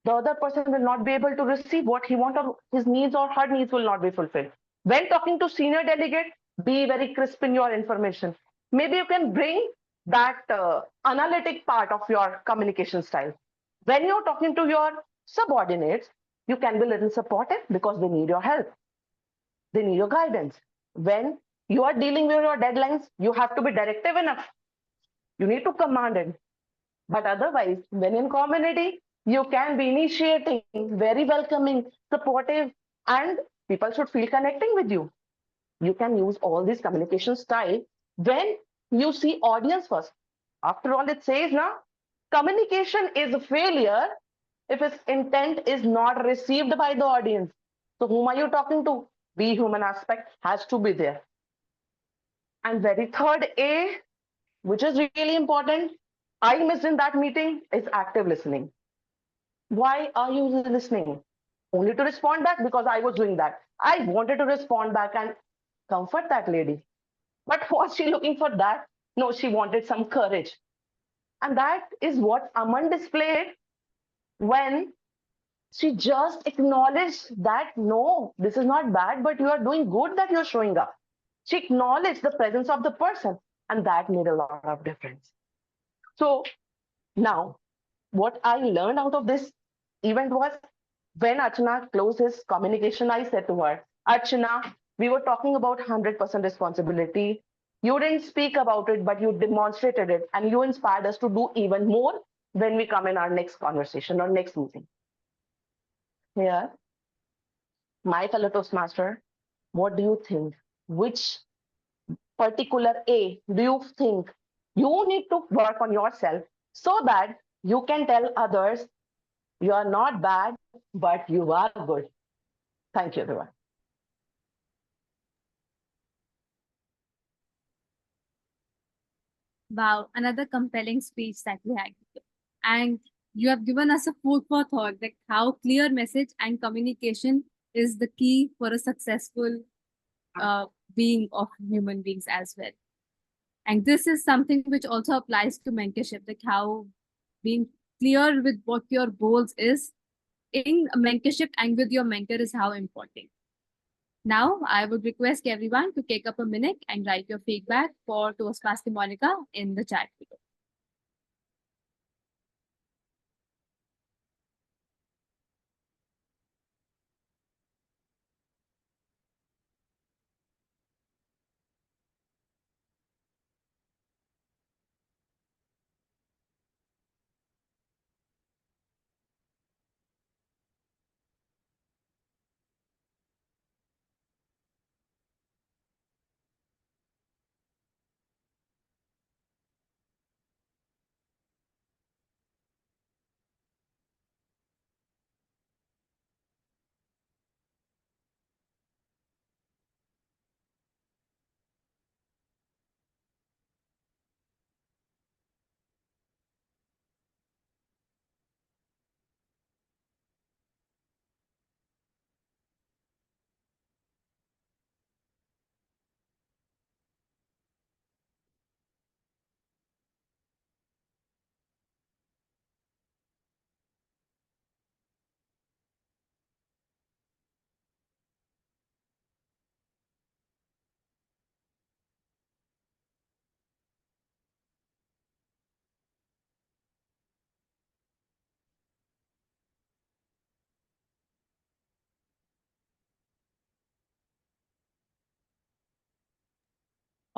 S14: The other person will not be able to receive what he wants, or his needs or her needs will not be fulfilled. When talking to senior delegate, be very crisp in your information. Maybe you can bring that analytic part of your communication style. When you're talking to your subordinates, you can be a little supportive because they need your help. They need your guidance. When you are dealing with your deadlines, you have to be directive enough. You need to command it. But otherwise, when in community, you can be initiating, very welcoming, supportive, and people should feel connecting with you. You can use all these communication style when you see audience first. After all, it says now, communication is a failure if its intent is not received by the audience. So whom are you talking to? Be human aspect has to be there. And very third A, which is really important, I missed in that meeting, is active listening. Why are you listening? Only to respond back because I was doing that. I wanted to respond back and comfort that lady. But was she looking for that? No, she wanted some courage. And that is what Aman displayed when she just acknowledged that no, this is not bad, but you are doing good that you're showing up. She acknowledged the presence of the person, and that made a lot of difference. So now, what I learned out of this event was when Archana closed his communication, I said to her, Archana, we were talking about 100% responsibility. You didn't speak about it, but you demonstrated it, and you inspired us to do even more when we come in our next conversation or next meeting. Here, my fellow Toastmaster, what do you think? Which particular A do you think you need to work on yourself so that you can tell others you are not bad, but you are good? Thank you, everyone.
S3: Wow, another compelling speech that we had. And you have given us a food for thought, like how clear message and communication is the key for a successful being of human beings as well. And this is something which also applies to mentorship, like how being clear with what your goals is in a mentorship and with your mentor is how important. Now, I would request everyone to take up a minute and write your feedback for Toastmaster Monica in the chat below.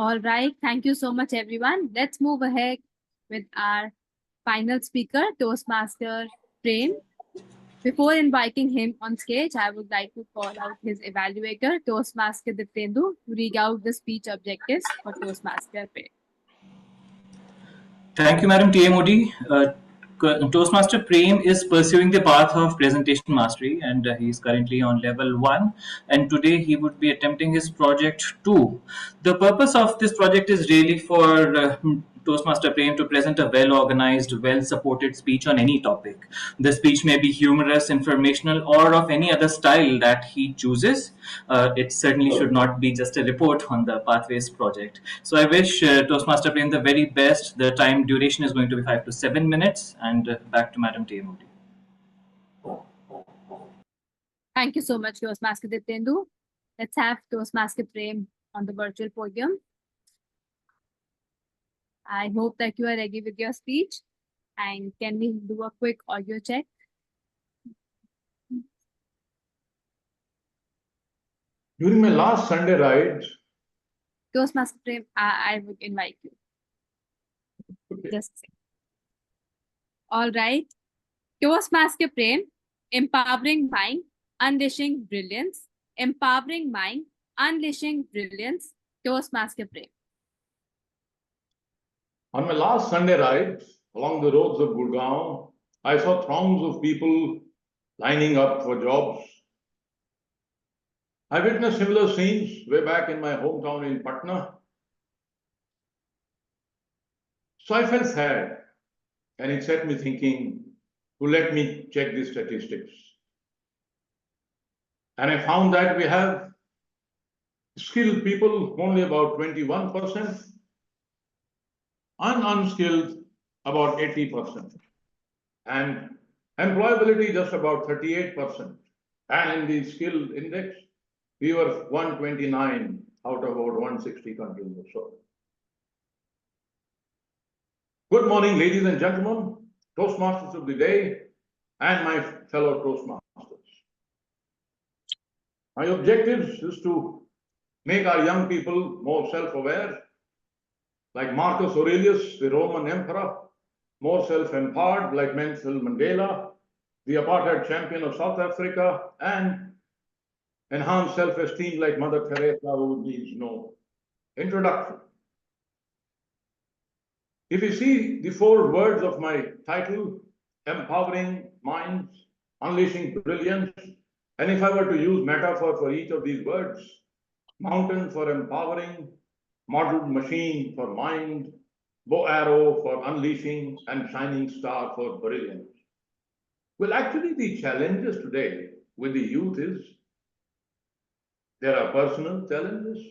S3: All right. Thank you so much, everyone. Let's move ahead with our final speaker, Toastmaster Prem. Before inviting him on stage, I would like to call out his evaluator, Toastmaster Diptendu, to read out the speech objectives for Toastmaster Prem.
S10: Thank you, Madam TMOD. Toastmaster Prem is pursuing the path of presentation mastery, and he is currently on level 1. And today he would be attempting his project 2. The purpose of this project is really for Toastmaster Prem to present a well organized, well supported speech on any topic. The speech may be humorous, informational, or of any other style that he chooses. It certainly should not be just a report on the Pathways project. So I wish Toastmaster Prem the very best. The time duration is going to be 5 to 7 minutes. And back to Madam TMOD.
S3: Thank you so much, Toastmaster Diptendu. Let's have Toastmaster Prem on the virtual podium. I hope that you are ready with your speech. And can we do a quick audio check?
S8: During my last Sunday ride,
S3: Toastmaster Prem, I would invite you.
S8: okay.
S3: Just a second. All right. Toastmaster Prem, empowering mind, unleashing brilliance. Empowering mind, unleashing brilliance. Toastmaster Prem.
S8: On my last Sunday ride along the roads of Gurgaon, I saw throngs of people lining up for jobs. I witnessed similar scenes way back in my hometown in Patna. So I felt sad, and it set me thinking, let me check the statistics. And I found that we have skilled people only about 21%, and unskilled about 80%, and employability just about 38%. And in the skill index, we were 129 out of about 160 countries or so. Good morning, ladies and gentlemen, Toastmasters of the day, and my fellow Toastmasters. My objectives is to make our young people more self-aware, like Marcus Aurelius, the Roman emperor, more self-empowered, like Nelson Mandela, the apartheid champion of South Africa, and enhanced self-esteem like Mother Teresa, who needs no introduction. If you see the 4 words of my title, empowering minds, unleashing brilliance, and if I were to use metaphor for each of these words, mountain for empowering, modeled machine for mind, bow arrow for unleashing, and shining star for brilliance. Well, actually, the challenges today with the youth is there are personal challenges,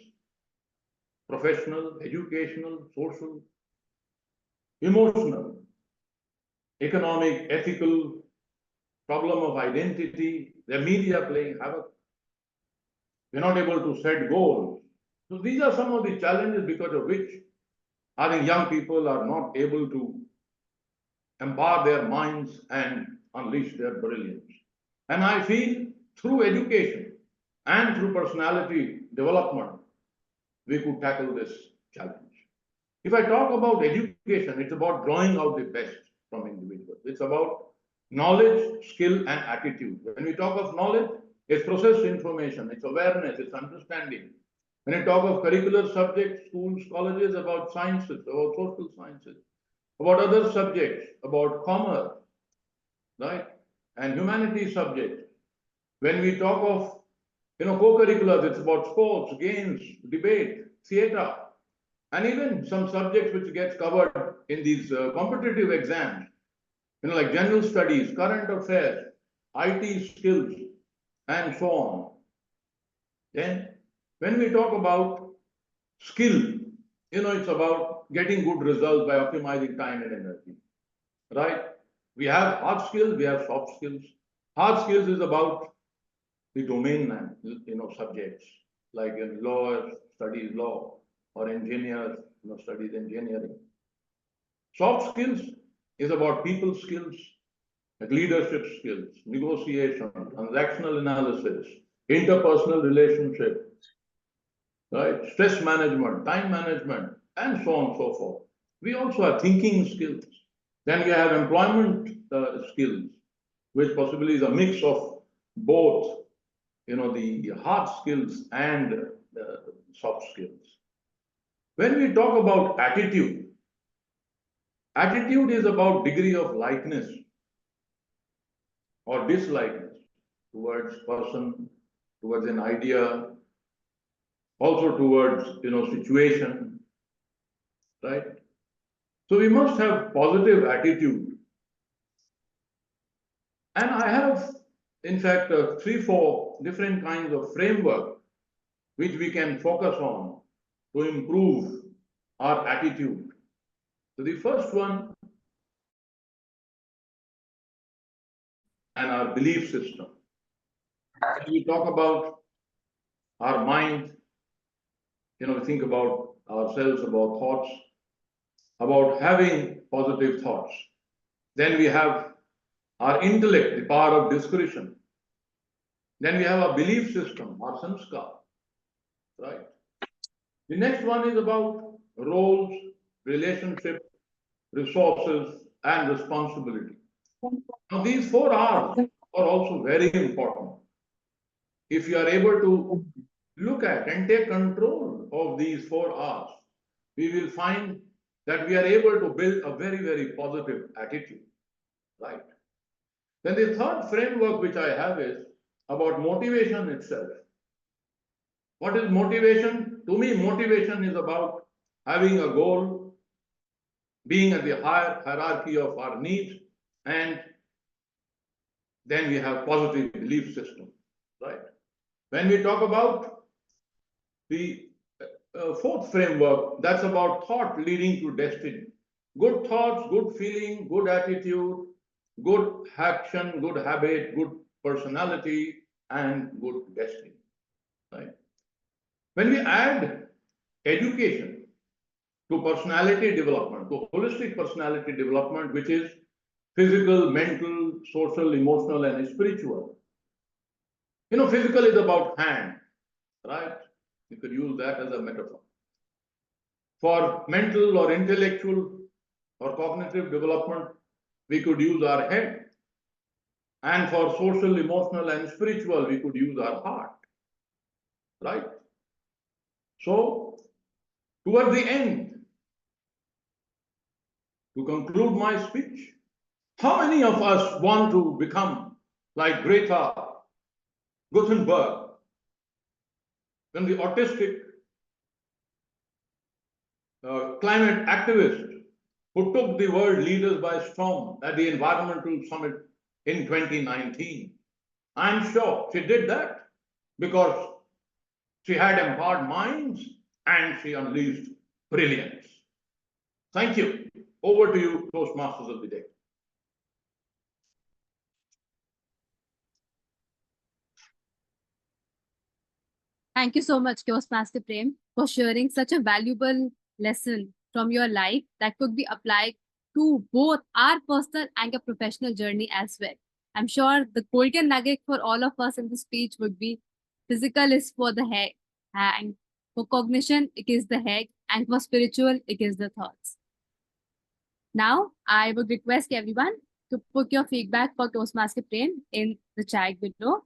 S8: professional, educational, social, emotional, economic, ethical, problem of identity, the media playing havoc. We're not able to set goals. So these are some of the challenges because of which I think young people are not able to empower their minds and unleash their brilliance. And I feel through education and through personality development, we could tackle this challenge. If I talk about education, it's about drawing out the best from individuals. It's about knowledge, skill, and attitude. When we talk of knowledge, it's processed information, it's awareness, it's understanding. When I talk of curricular subjects, schools, colleges, about sciences, about social sciences, about other subjects, about commerce, right, and humanities subjects. When we talk of, co-curriculars, it's about sports, games, debate, theatre, and even some subjects which gets covered in these competitive exams, like general studies, current affairs, IT skills, and so on. Then, when we talk about skill, it's about getting good results by optimizing time and energy, right? We have hard skills, we have soft skills. Hard skills is about the domain, subjects, like a lawyer studies law, or engineer, studies engineering. Soft skills is about people skills, like leadership skills, negotiation, transactional analysis, interpersonal relationships, right? Stress management, time management, and so on and so forth. We also have thinking skills. Then we have employment skills, which possibly is a mix of both, the hard skills and soft skills. When we talk about attitude, attitude is about degree of likeness or dislikeness towards person, towards an idea, also towards, situation, right? So we must have positive attitude. And I have, in fact, 3-4 different kinds of framework which we can focus on to improve our attitude. So the first one, and our belief system. When we talk about our mind, we think about ourselves, about thoughts, about having positive thoughts. Then we have our intellect, the power of discretion. Then we have our belief system, our sanskar, right? The next one is about roles, relationships, resources, and responsibility. Now, these 4 R's are also very important. If you are able to look at and take control of these 4 R's, we will find that we are able to build a very, very positive attitude, right? Then the third framework which I have is about motivation itself. What is motivation? To me, motivation is about having a goal, being at the higher hierarchy of our needs, and then we have positive belief system, right? When we talk about the fourth framework, that's about thought leading to destiny. Good thoughts, good feeling, good attitude, good action, good habit, good personality, and good destiny, right? When we add education to personality development, to holistic personality development, which is physical, mental, social, emotional, and spiritual. Physical is about hand, right? You could use that as a metaphor. For mental or intellectual or cognitive development, we could use our head. And for social, emotional, and spiritual, we could use our heart, right? So, toward the end, to conclude my speech, how many of us want to become like Greta Gutenberg, when the autistic climate activist who took the world leaders by storm at the environmental summit in 2019? I'm sure she did that because she had empowered minds and she unleashed brilliance. Thank you. Over to you, Toastmasters of the day.
S3: Thank you so much, Toastmaster Prem, for sharing such a valuable lesson from your life that could be applied to both our personal and your professional journey as well. I'm sure the golden nugget for all of us in this speech would be physical is for the head, and for cognition, it is the head, and for spiritual, it is the thoughts. Now, I would request everyone to put your feedback for Toastmaster Prem in the chat below.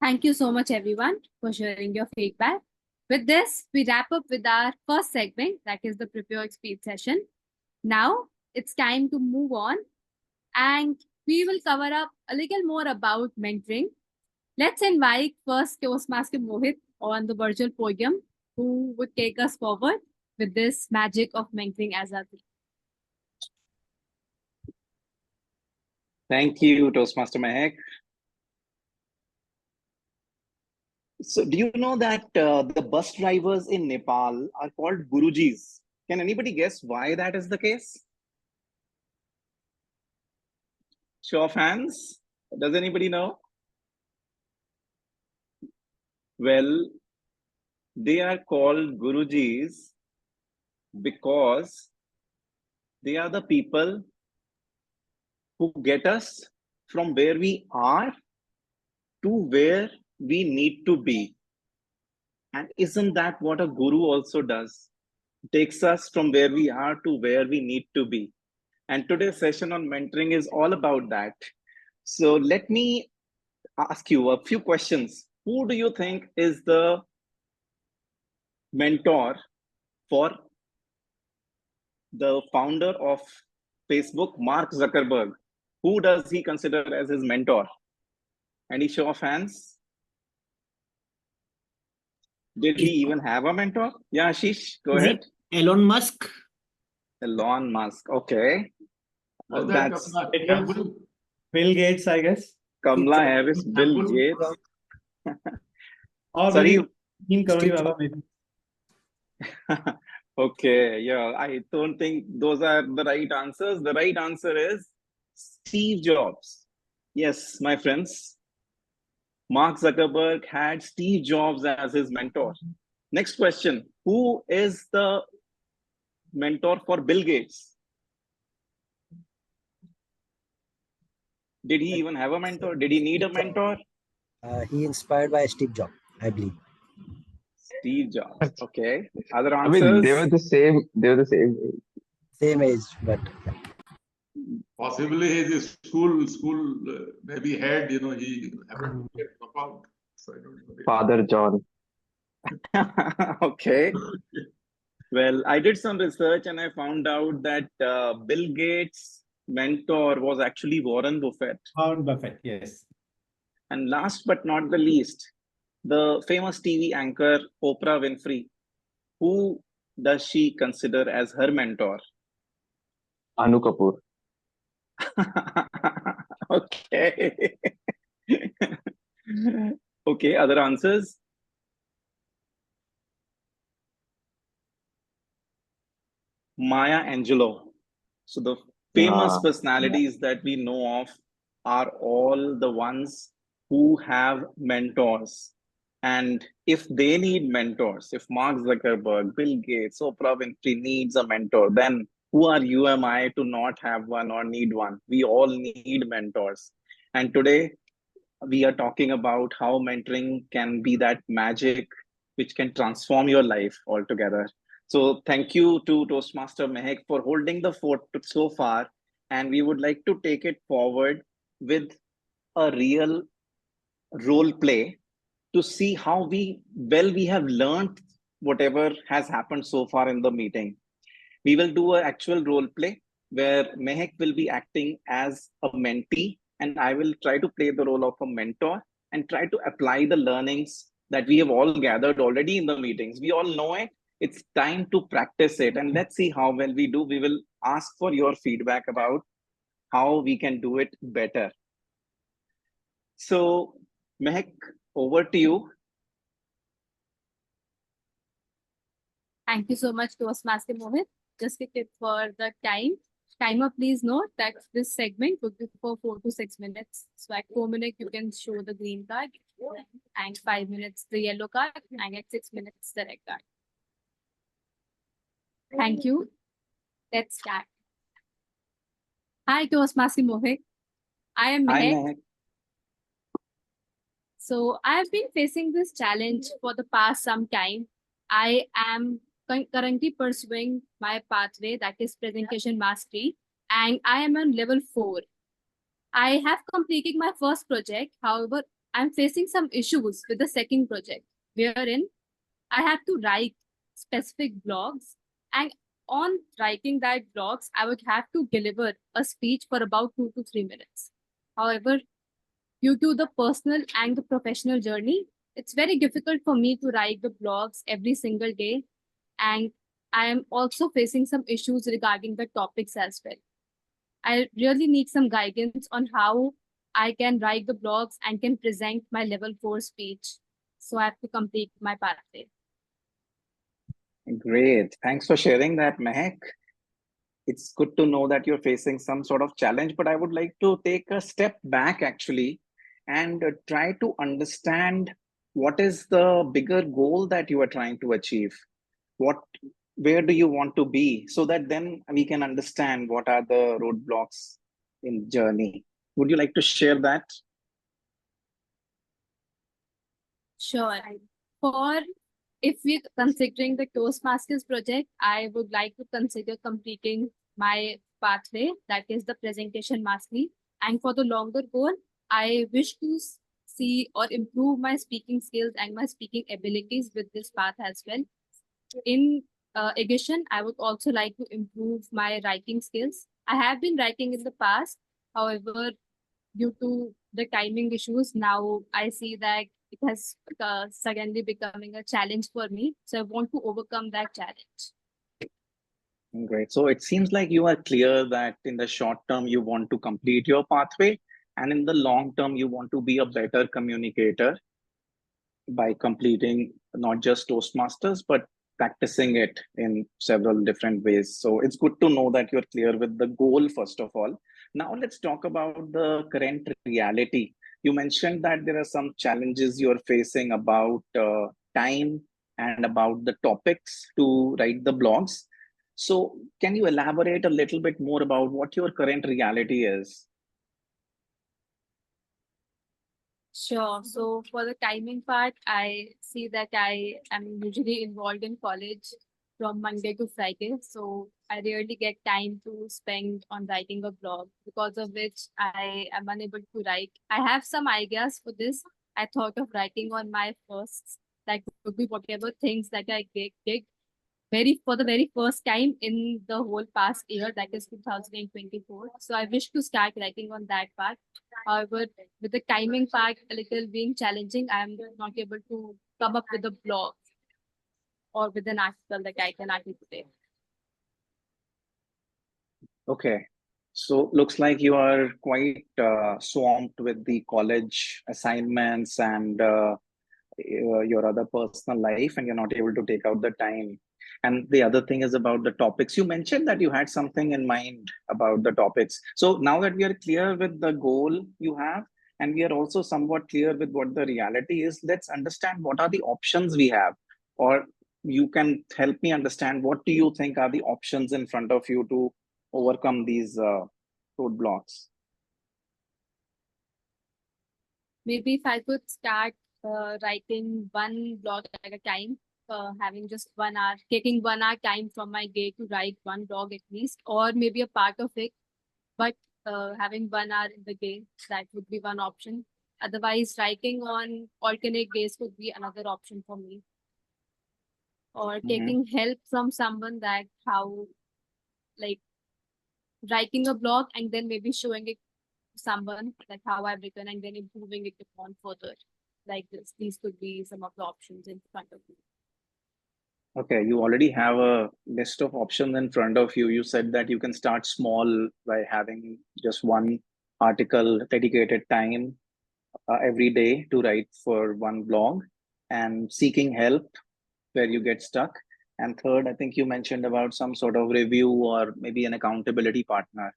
S3: Thank you so much, everyone, for sharing your feedback. With this, we wrap up with our first segment, that is the Prepare Speed session. Now, it's time to move on, and we will cover up a little more about mentoring. Let's invite first Toastmaster Mohit on the virtual podium, who would take us forward with this magic of mentoring as our theme.
S2: Thank you, Toastmaster Mehak. So do you know that the bus drivers in Nepal are called Gurujis? Can anybody guess why that is the case? Show of hands. Does anybody know? Well, they are called Gurujis because they are the people who get us from where we are to where we need to be. And isn't that what a guru also does? Takes us from where we are to where we need to be. And today's session on mentoring is all about that. So let me ask you a few questions. Who do you think is the mentor for the founder of Facebook, Mark Zuckerberg? Who does he consider as his mentor? Any show of hands? Did he even have a mentor? Yeah, Ashish, go ahead.
S13: Elon Musk.
S2: Elon Musk, okay.
S8: Was
S2: That's
S5: Bill Gates, I guess.
S2: Kamala Harris, Bill Gates.
S5: Or
S2: Sorry.
S5: maybe Steve Jobs, maybe.
S2: Okay, yeah, I don't think those are the right answers. The right answer is Steve Jobs. Yes, my friends. Mark Zuckerberg had Steve Jobs as his mentor. Next question. Who is the mentor for Bill Gates? Did he even have a mentor? Did he need a mentor?
S9: He inspired by Steve Jobs, I believe.
S2: Steve Jobs. Okay. Other
S15: I
S2: answers?
S15: mean, they were the same. They were the same age.
S9: Same age, but
S8: possibly his school maybe head, he happened to get dropped out. So I don't know.
S15: Father John.
S2: Okay. Well, I did some research and I found out that Bill Gates' mentor was actually Warren Buffett.
S5: Warren Buffett, yes.
S2: And last but not the least, the famous TV anchor Oprah Winfrey. Who does she consider as her mentor?
S15: Anu Kapoor.
S2: Okay. Okay, other answers? Maya Angelou. So the famous personalities that we know of are all the ones who have mentors. And if they need mentors, if Mark Zuckerberg, Bill Gates, Oprah Winfrey needs a mentor, then who are you am I to not have one or need one? We all need mentors. And today we are talking about how mentoring can be that magic which can transform your life altogether. So thank you to Toastmaster Mehak for holding the fort so far. And we would like to take it forward with a real role play to see how we have learned whatever has happened so far in the meeting. We will do an actual role play where Mehak will be acting as a mentee and I will try to play the role of a mentor and try to apply the learnings that we have all gathered already in the meetings. We all know it. It's time to practice it. And let's see how well we do. We will ask for your feedback about how we can do it better. So, Mehak, over to you.
S3: Thank you so much, Toastmaster Mohit. Just a tip for the time. Timer, please note that this segment would be for 4 to 6 minutes. So at 4 minutes, you can show the green card, and 5 minutes, the yellow card, and at 6 minutes, the red card. Thank you. Let's start. Hi, Toastmaster Mohit. I am Mehak. So I've been facing this challenge for the past some time. I am currently pursuing my pathway, that is presentation mastery, and I am on level 4. I have completed my first project. However, I'm facing some issues with the second project, wherein I have to write specific blogs, and on writing that blogs, I would have to deliver a speech for about 2 to 3 minutes. However, due to the personal and the professional journey, it's very difficult for me to write the blogs every single day. And I am also facing some issues regarding the topics as well. I really need some guidance on how I can write the blogs and can present my level 4 speech. So I have to complete my pathway.
S2: Great. Thanks for sharing that, Mehak. It's good to know that you're facing some sort of challenge, but I would like to take a step back actually and try to understand what is the bigger goal that you are trying to achieve. Where do you want to be, so that then we can understand what are the roadblocks in journey. Would you like to share that?
S3: Sure. If we're considering the Toastmasters project, I would like to consider completing my pathway, that is the presentation mastery. And for the longer goal, I wish to see or improve my speaking skills and my speaking abilities with this path as well. In addition, I would also like to improve my writing skills. I have been writing in the past. However, due to the timing issues, now I see that it has suddenly becoming a challenge for me. So I want to overcome that challenge.
S2: Great. So it seems like you are clear that in the short term, you want to complete your pathway, and in the long term, you want to be a better communicator by completing not just Toastmasters, but practicing it in several different ways. So it's good to know that you're clear with the goal, first of all. Now let's talk about the current reality. You mentioned that there are some challenges you're facing about time and about the topics to write the blogs. So can you elaborate a little bit more about what your current reality is?
S3: Sure. So for the timing part, I see that I am usually involved in college from Monday to Friday. So I rarely get time to spend on writing a blog, because of which I am unable to write. I have some ideas for this. I thought of writing on my first, that could be whatever things that I did for the very first time in the whole past year, that is 2024. So I wish to start writing on that part. However, with the timing part a little being challenging, I am not able to come up with a blog or with an article that I can articulate.
S2: Okay. So looks like you are quite swamped with the college assignments and your other personal life, and you're not able to take out the time. And the other thing is about the topics. You mentioned that you had something in mind about the topics. So now that we are clear with the goal you have, and we are also somewhat clear with what the reality is, let's understand what are the options we have. Or you can help me understand, what do you think are the options in front of you to overcome these roadblocks?
S3: Maybe if I could start writing one blog at a time, having just 1 hour, taking 1 hour time from my day to write one blog at least, or maybe a part of it, but having 1 hour in the day, that would be one option. Otherwise, writing on alternate days could be another option for me. Or taking help from someone, that how, like, writing a blog and then maybe showing it to someone, like how I've written, and then improving it upon further. Like this, these could be some of the options in front of you.
S2: Okay, you already have a list of options in front of you. You said that you can start small by having just one article, dedicated time every day to write for one blog, and seeking help where you get stuck. And third, I think you mentioned about some sort of review or maybe an accountability partner.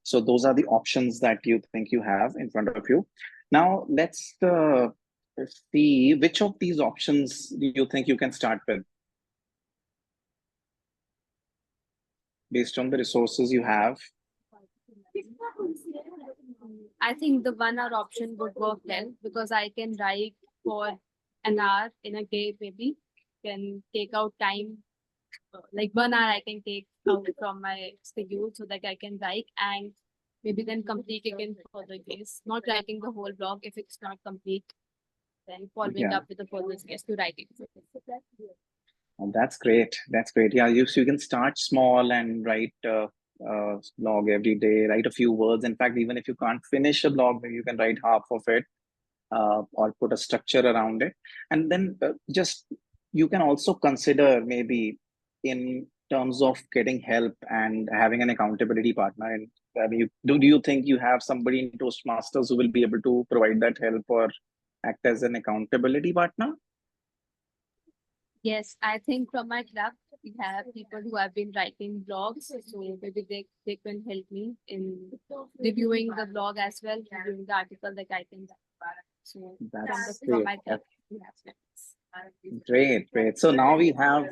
S2: So those are the options that you think you have in front of you. Now let's see, which of these options do you think you can start with, based on the resources you have?
S3: I think the 1 hour option would work well, because I can write for an hour in a day, maybe can take out time, like 1 hour I can take out from my schedule so that I can write, and maybe then complete it in further days. Not writing the whole blog if it's not complete then following up with the further steps to writing.
S2: Oh, that's great. That's great. Yeah, you can start small and write blog every day, write a few words. In fact, even if you can't finish a blog, maybe you can write half of it or put a structure around it. And then just you can also consider maybe in terms of getting help and having an accountability partner. And I mean, do you think you have somebody in Toastmasters who will be able to provide that help or act as an accountability partner?
S3: Yes, I think from my club, we have people who have been writing blogs, so maybe they can help me in reviewing the blog as well, reviewing the article that I can. So
S2: That's
S3: from
S2: great.
S3: my club, we have friends.
S2: Great. So now we have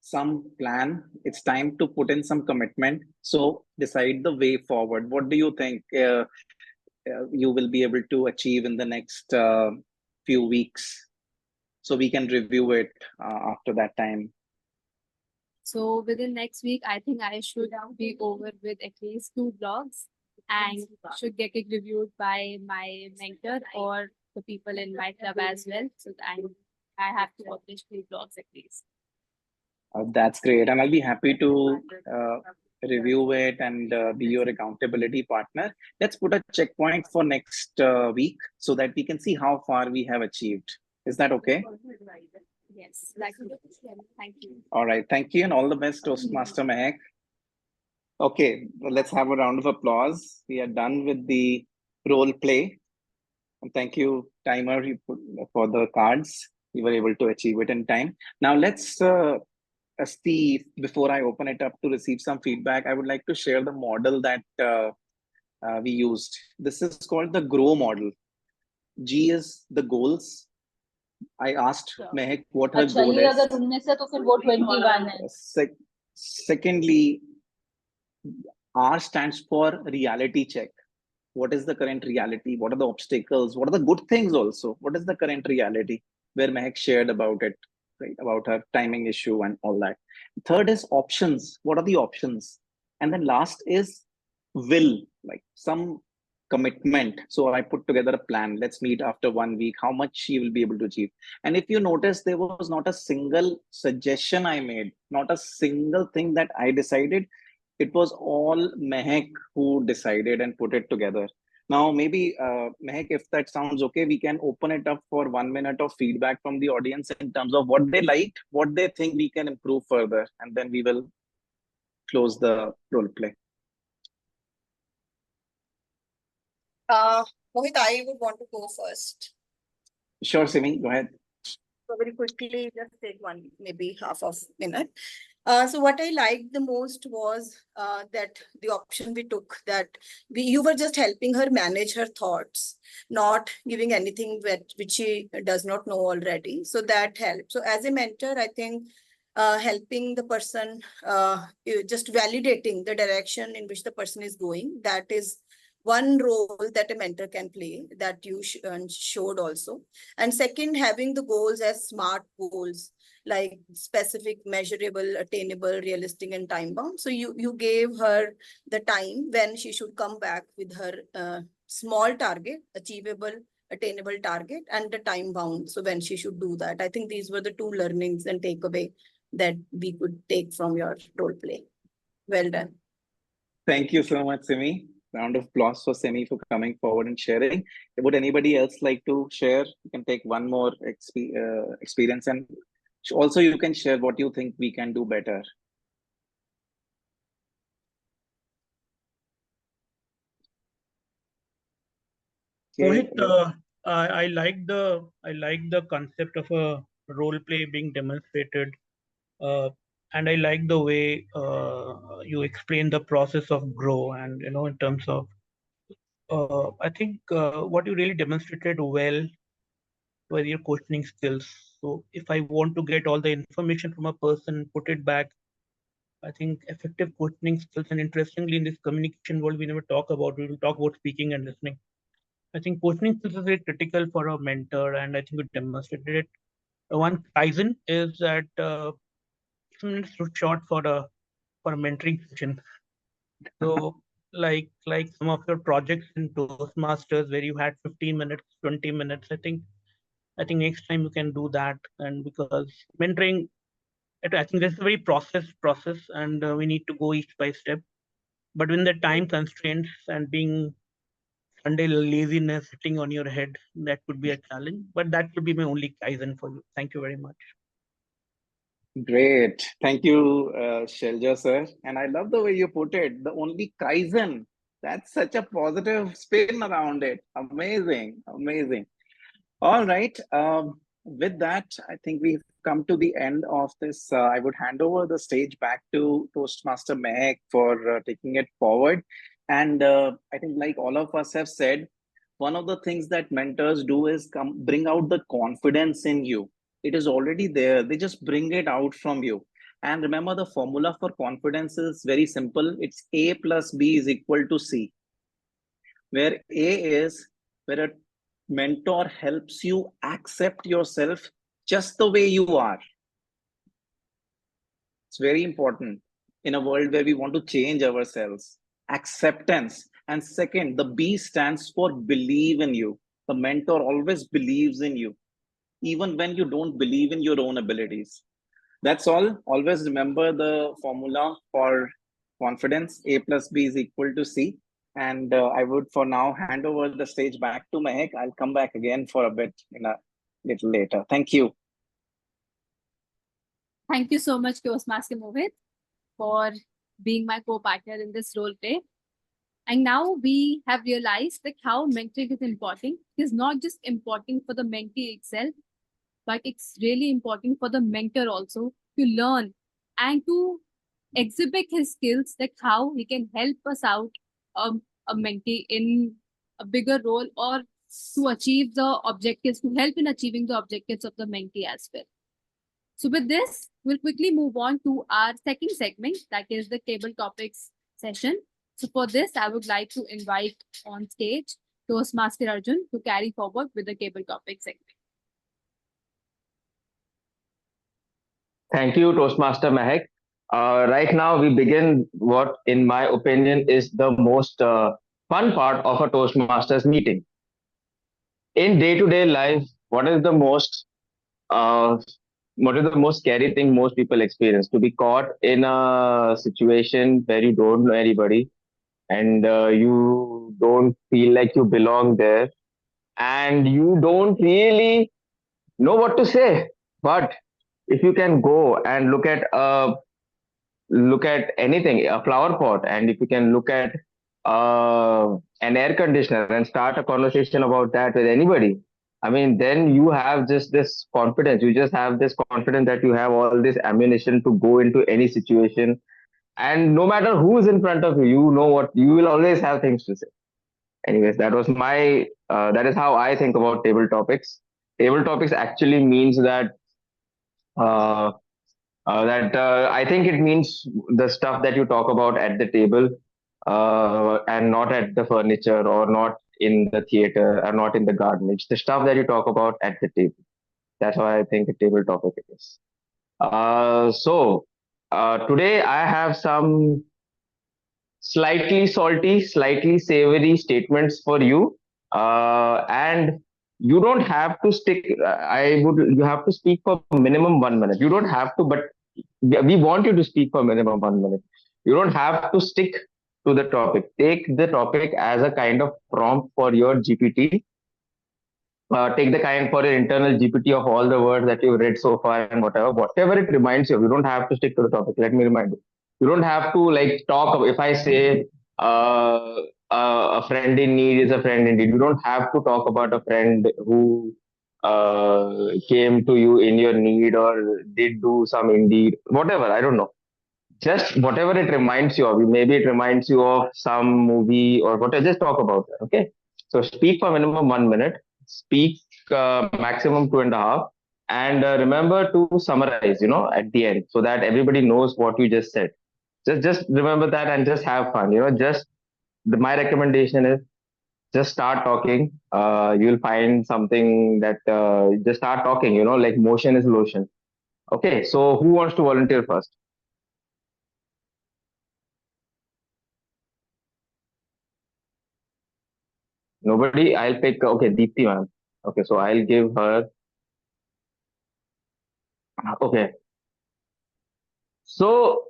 S2: some plan. It's time to put in some commitment. So decide the way forward. What do you think you will be able to achieve in the next few weeks? So we can review it after that time.
S3: So within next week, I think I should be over with at least 2 blogs and should get it reviewed by my mentor or the people in my club as well. So I have to publish 3 blogs at least.
S2: That's great. And I'll be happy to review it and be your accountability partner. Let's put a checkpoint for next week so that we can see how far we have achieved. Is that okay?
S3: Yes, thank you.
S2: All right. Thank you and all the best, Toastmaster Mehak. Okay, well, let's have a round of applause. We are done with the role play. And thank you, timer, for the cards. You were able to achieve it in time. Now let's Steve, before I open it up to receive some feedback, I would like to share the model that we used. This is called the GROW model. G is the goals. I asked Mehak what her goal is. Secondly, R stands for reality check. What is the current reality? What are the obstacles? What are the good things also? What is the current reality? Where Mehak shared about it, right? About her timing issue and all that. Third is options. What are the options? And then last is will, like some commitment. So I put together a plan. Let's meet after 1 week. How much she will be able to achieve. And if you notice, there was not a single suggestion I made, not a single thing that I decided. It was all Mehak who decided and put it together. Now, maybe Mehak, if that sounds okay, we can open it up for 1 minute of feedback from the audience in terms of what they liked, what they think we can improve further, and then we will close the role play.
S16: Mohit, I would want to go first.
S2: Sure, Simi, go ahead.
S16: So very quickly, just take one, maybe half of minute. So what I liked the most was that the option we took, that you were just helping her manage her thoughts, not giving anything which she does not know already. So that helped. So as a mentor, I think helping the person, just validating the direction in which the person is going, that is one role that a mentor can play, that you showed also. And second, having the goals as SMART goals, like specific, measurable, attainable, realistic, and time bound. So you gave her the time when she should come back with her small target, achievable, attainable target, and the time bound. So when she should do that. I think these were the 2 learnings and takeaway that we could take from your role play. Well done.
S2: Thank you so much, Simi. Round of applause for Simi for coming forward and sharing. Would anybody else like to share? You can take one more experience, and also you can share what you think we can do better.
S1: Mohit, I like the concept of a role play being demonstrated, and I like the way you explain the process of grow, and in terms of I think what you really demonstrated well were your questioning skills. So if I want to get all the information from a person, put it back, I think effective questioning skills, and interestingly, in this communication world, we never talk about. We will talk about speaking and listening. I think questioning skills is very critical for a mentor, and I think we demonstrated it. One Kaizen is that 6 minutes too short for a mentoring session. So like some of your projects in Toastmasters where you had 15 minutes, 20 minutes, I think I think next time you can do that. And because mentoring, I think this is a very process, and we need to go each by step. But when the time constraints and being Sunday laziness sitting on your head, that could be a challenge. But that would be my only kaizen for you. Thank you very much.
S2: Great. Thank you, Shelja, sir. And I love the way you put it. The only Kaizen. That's such a positive spin around it. Amazing. Amazing. All right. With that, I think we've come to the end of this. I would hand over the stage back to Toastmaster Mehak for taking it forward. And I think, like all of us have said, one of the things that mentors do is bring out the confidence in you. It is already there. They just bring it out from you. And remember, the formula for confidence is very simple. It's A plus B is equal to C, where A is where a mentor helps you accept yourself just the way you are. It's very important in a world where we want to change ourselves. Acceptance. And second, the B stands for believe in you. The mentor always believes in you, even when you don't believe in your own abilities. That's all. Always remember the formula for confidence. A plus B is equal to C. And I would for now hand over the stage back to Mehak. I'll come back again for a bit in a little later. Thank you.
S3: Thank you so much, Toastmaster Mohit, for being my co-partner in this role play. And now we have realized that how mentoring is important. It is not just important for the mentee itself, but it's really important for the mentor also to learn and to exhibit his skills, that how he can help us out, a mentee in a bigger role, or to achieve the objectives, to help in achieving the objectives of the mentee as well. So with this, we'll quickly move on to our second segment, that is the table topics session. So for this, I would like to invite on stage Toastmaster Arjun to carry forward with the table topic segment.
S15: Thank you, Toastmaster Mehak. Right now, we begin what, in my opinion, is the most fun part of a Toastmasters meeting. In day-to-day life, what is the most uh, scary thing most people experience? To be caught in a situation where you don't know anybody and you don't feel like you belong there, and you don't really know what to say. But if you can go and look at anything, a flower pot, and if you can look at an air conditioner and start a conversation about that with anybody, I mean, then you have just this confidence. You just have this confidence that you have all this ammunition to go into any situation. And no matter who is in front of you, you know what, you will always have things to say. Anyways, that is how I think about table topics. Table topics actually means that uh, I think it means the stuff that you talk about at the table, and not at the furniture or not in the theater or not in the garden. It's the stuff that you talk about at the table. That's why I think a table topic is. Today I have some slightly salty, slightly savory statements for you. And you don't have to stick, you have to speak for minimum 1 minute. You don't have to, but we want you to speak for minimum 1 minute. You don't have to stick to the topic. Take the topic as a kind of prompt for your GPT. Take the kind for your internal GPT of all the words that you've read so far and whatever it reminds you of. You don't have to stick to the topic. Let me remind you. You don't have to like talk. If I say a friend in need is a friend indeed, you don't have to talk about a friend who came to you in your need or did do some indeed, whatever. I don't know. Just whatever it reminds you of. Maybe it reminds you of some movie or whatever. Just talk about that. Okay. So speak for minimum 1 minute. Speak maximum 2.5, and remember to summarize. At the end, so that everybody knows what you just said. Just remember that and just have fun. My recommendation is just start talking. You'll find something that just start talking. Like motion is lotion. Okay. So who wants to volunteer first? Nobody? I'll pick. Okay, Deepthi ma'am. Okay, so I'll give her Okay. So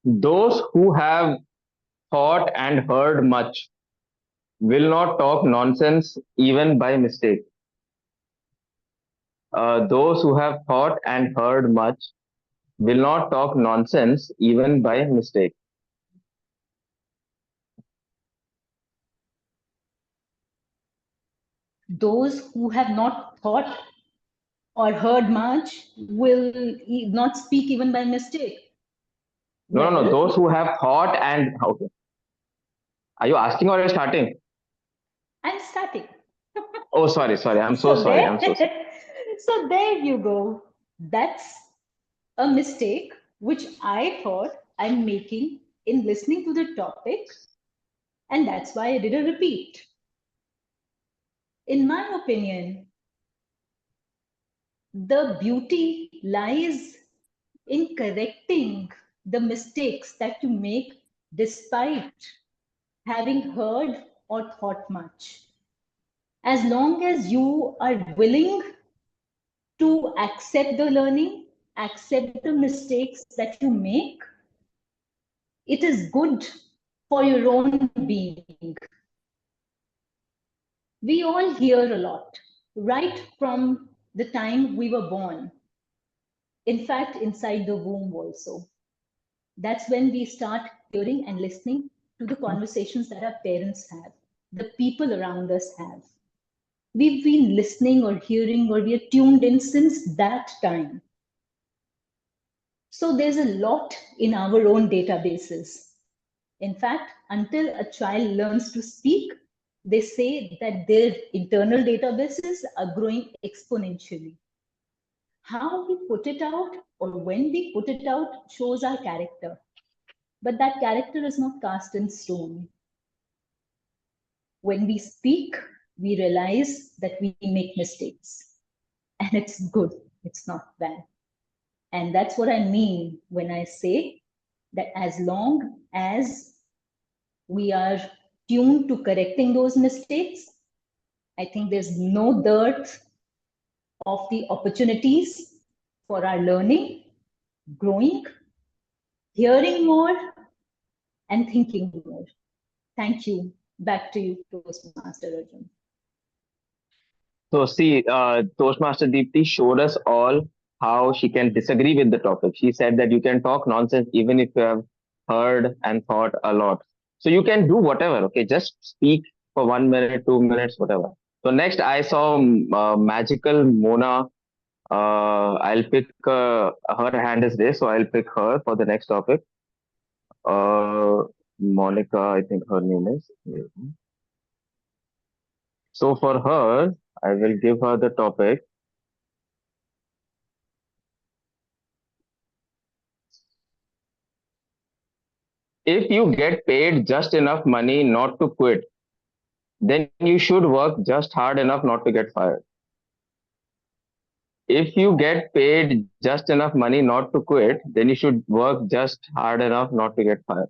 S15: those who have thought and heard much will not talk nonsense even by mistake. Those who have thought and heard much will not talk nonsense even by mistake.
S17: Those who have not thought or heard much will not speak even by mistake.
S15: No, no, no.
S17: Well,
S15: Those who have thought and okay. Are you asking or are you starting?
S17: I'm starting.
S15: Oh, sorry, sorry. I'm so sorry. I'm so sorry.
S17: So there you go. That's a mistake which I thought I'm making in listening to the topic, and that's why I did a repeat. In my opinion, the beauty lies in correcting the mistakes that you make despite having heard or thought much. As long as you are willing to accept the learning, accept the mistakes that you make, it is good for your own being. We all hear a lot, right from the time we were born. In fact, inside the womb also. That's when we start hearing and listening to the conversations that our parents have, the people around us have. We've been listening or hearing or we are tuned in since that time. So there's a lot in our own databases. In fact, until a child learns to speak, they say that their internal databases are growing exponentially. How we put it out or when we put it out shows our character. But that character is not cast in stone. When we speak, we realize that we make mistakes. And it's good, it's not bad. And that's what I mean when I say that as long as we are tuned to correcting those mistakes, I think there's no dearth of the opportunities for our learning, growing, hearing more, and thinking more. Thank you. Back to you, Toastmaster Arjun.
S15: So see, Toastmaster Deepti showed us all how she can disagree with the topic. She said that you can talk nonsense even if you have heard and thought a lot. So you can do whatever, okay? Just speak for 1 minute, 2 minutes, whatever. So next I saw magical Mona. I'll pick her hand is there, so I'll pick her for the next topic. Monica, I think her name is. So for her, I will give her the topic. If you get paid just enough money not to quit, then you should work just hard enough not to get fired. If you get paid just enough money not to quit, then you should work just hard enough not to get fired.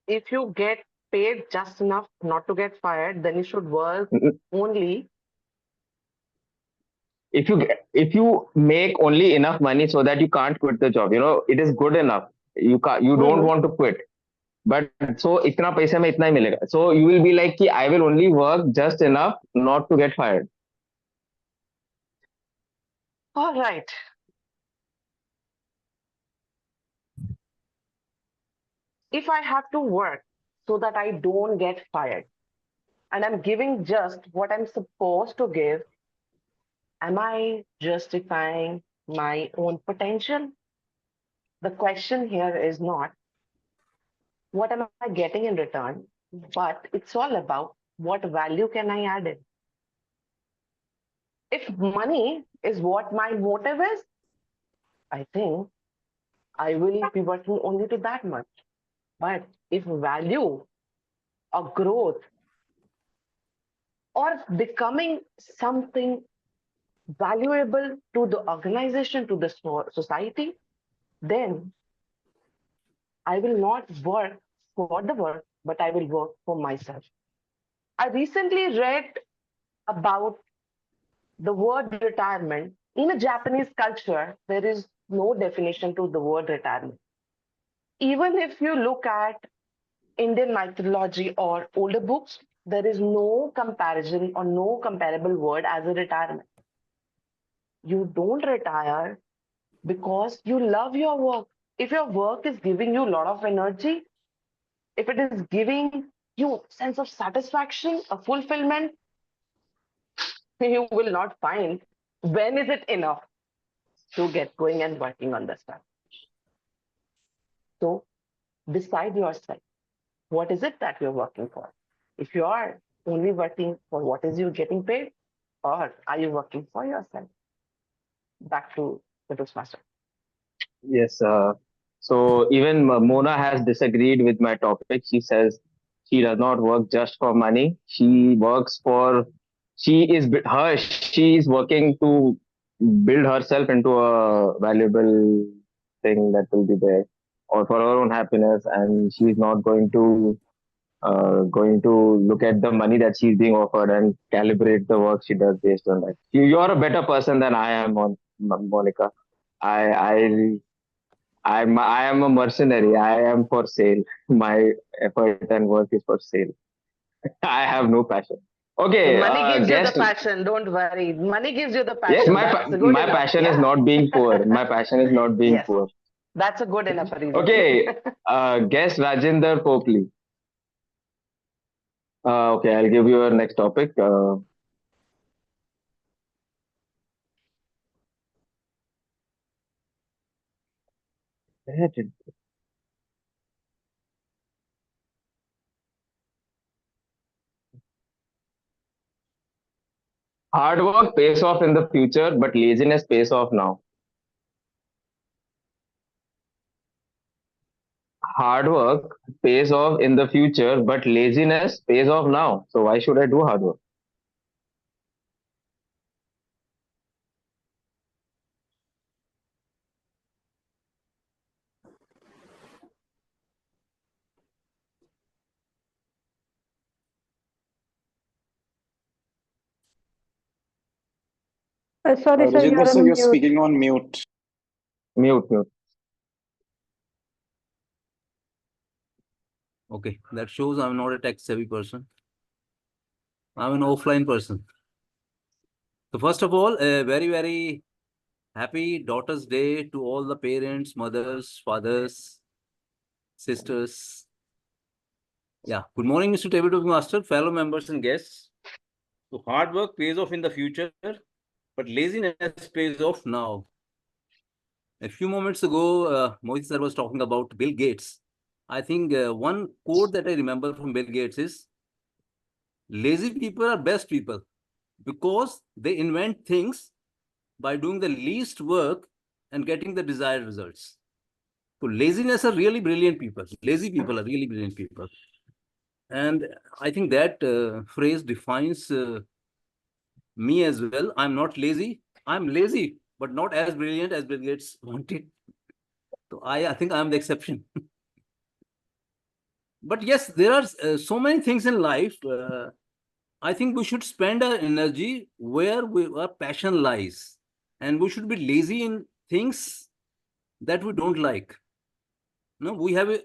S14: If you get paid just enough not to get fired, then you should work only.
S15: If you make only enough money so that you can't quit the job, it is good enough. You don't want to quit. But so itna paisa mein itna hi milega. So you will be like ki I will only work just enough not to get fired.
S14: All right. If I have to work so that I don't get fired, and I'm giving just what I'm supposed to give, am I justifying my own potential? The question here is not what am I getting in return, but it's all about what value can I add in. If money is what my motive is, I think I will be working only to that much. But if value or growth or becoming something valuable to the organization, to the society, then I will not work for the work, but I will work for myself. I recently read about the word retirement, in a Japanese culture, there is no definition to the word retirement. Even if you look at Indian mythology or older books, there is no comparison or no comparable word as a retirement. You don't retire because you love your work. If your work is giving you a lot of energy, if it is giving you sense of satisfaction, a fulfillment, you will not find when is it enough to get going and working on the stuff. So decide yourself, what is it that you're working for? If you are only working for what is you getting paid, or are you working for yourself? Back to the Toastmaster.
S15: Yes. So even Mona has disagreed with my topic. She says she does not work just for money. She works for, she is working to build herself into a valuable thing that will be there, or for her own happiness, and she's not going to look at the money that she's being offered and calibrate the work she does based on that. You're a better person than I am, Monica. I I I am a mercenary. I am for sale. My effort and work is for sale. I have no passion.
S14: So
S15: Okay,
S14: money gives you the
S15: guest.
S14: passion. Don't worry. Money gives you the
S15: Yes,
S14: passion. That's good
S15: my
S14: enough.
S15: passion is
S14: Yeah.
S15: not being poor. My passion is not being
S14: Yes.
S15: poor.
S14: That's a good enough reason.
S15: Okay, guest Rajinder Popli. Okay, I'll give you a next topic. Hard work pays off in the future, but laziness pays off now. Hard work pays off in the future, but laziness pays off now. So why should I do hard work?
S18: Sorry, sir,
S19: Rajinder,
S18: you're
S19: sir,
S18: on
S19: you're
S18: mute.
S19: speaking on mute.
S15: Mute.
S20: Okay, that shows I'm not a tech-savvy person. I'm an offline person. So first of all, a very, very happy Daughter's Day to all the parents, mothers, fathers, sisters. Yeah, good morning, Mr. Tabletop Master, fellow members and guests. So hard work pays off in the future, but laziness pays off now. A few moments ago, Mohit sir was talking about Bill Gates. I think one quote that I remember from Bill Gates is, lazy people are best people because they invent things by doing the least work and getting the desired results. So laziness are really brilliant people. Lazy people are really brilliant people. And I think that phrase defines me as well. I'm not lazy. I'm lazy, but not as brilliant as Bill Gates wanted. So I think I'm the exception. But yes, there are so many things in life. I think we should spend our energy where our passion lies. And we should be lazy in things that we don't like. No, we have a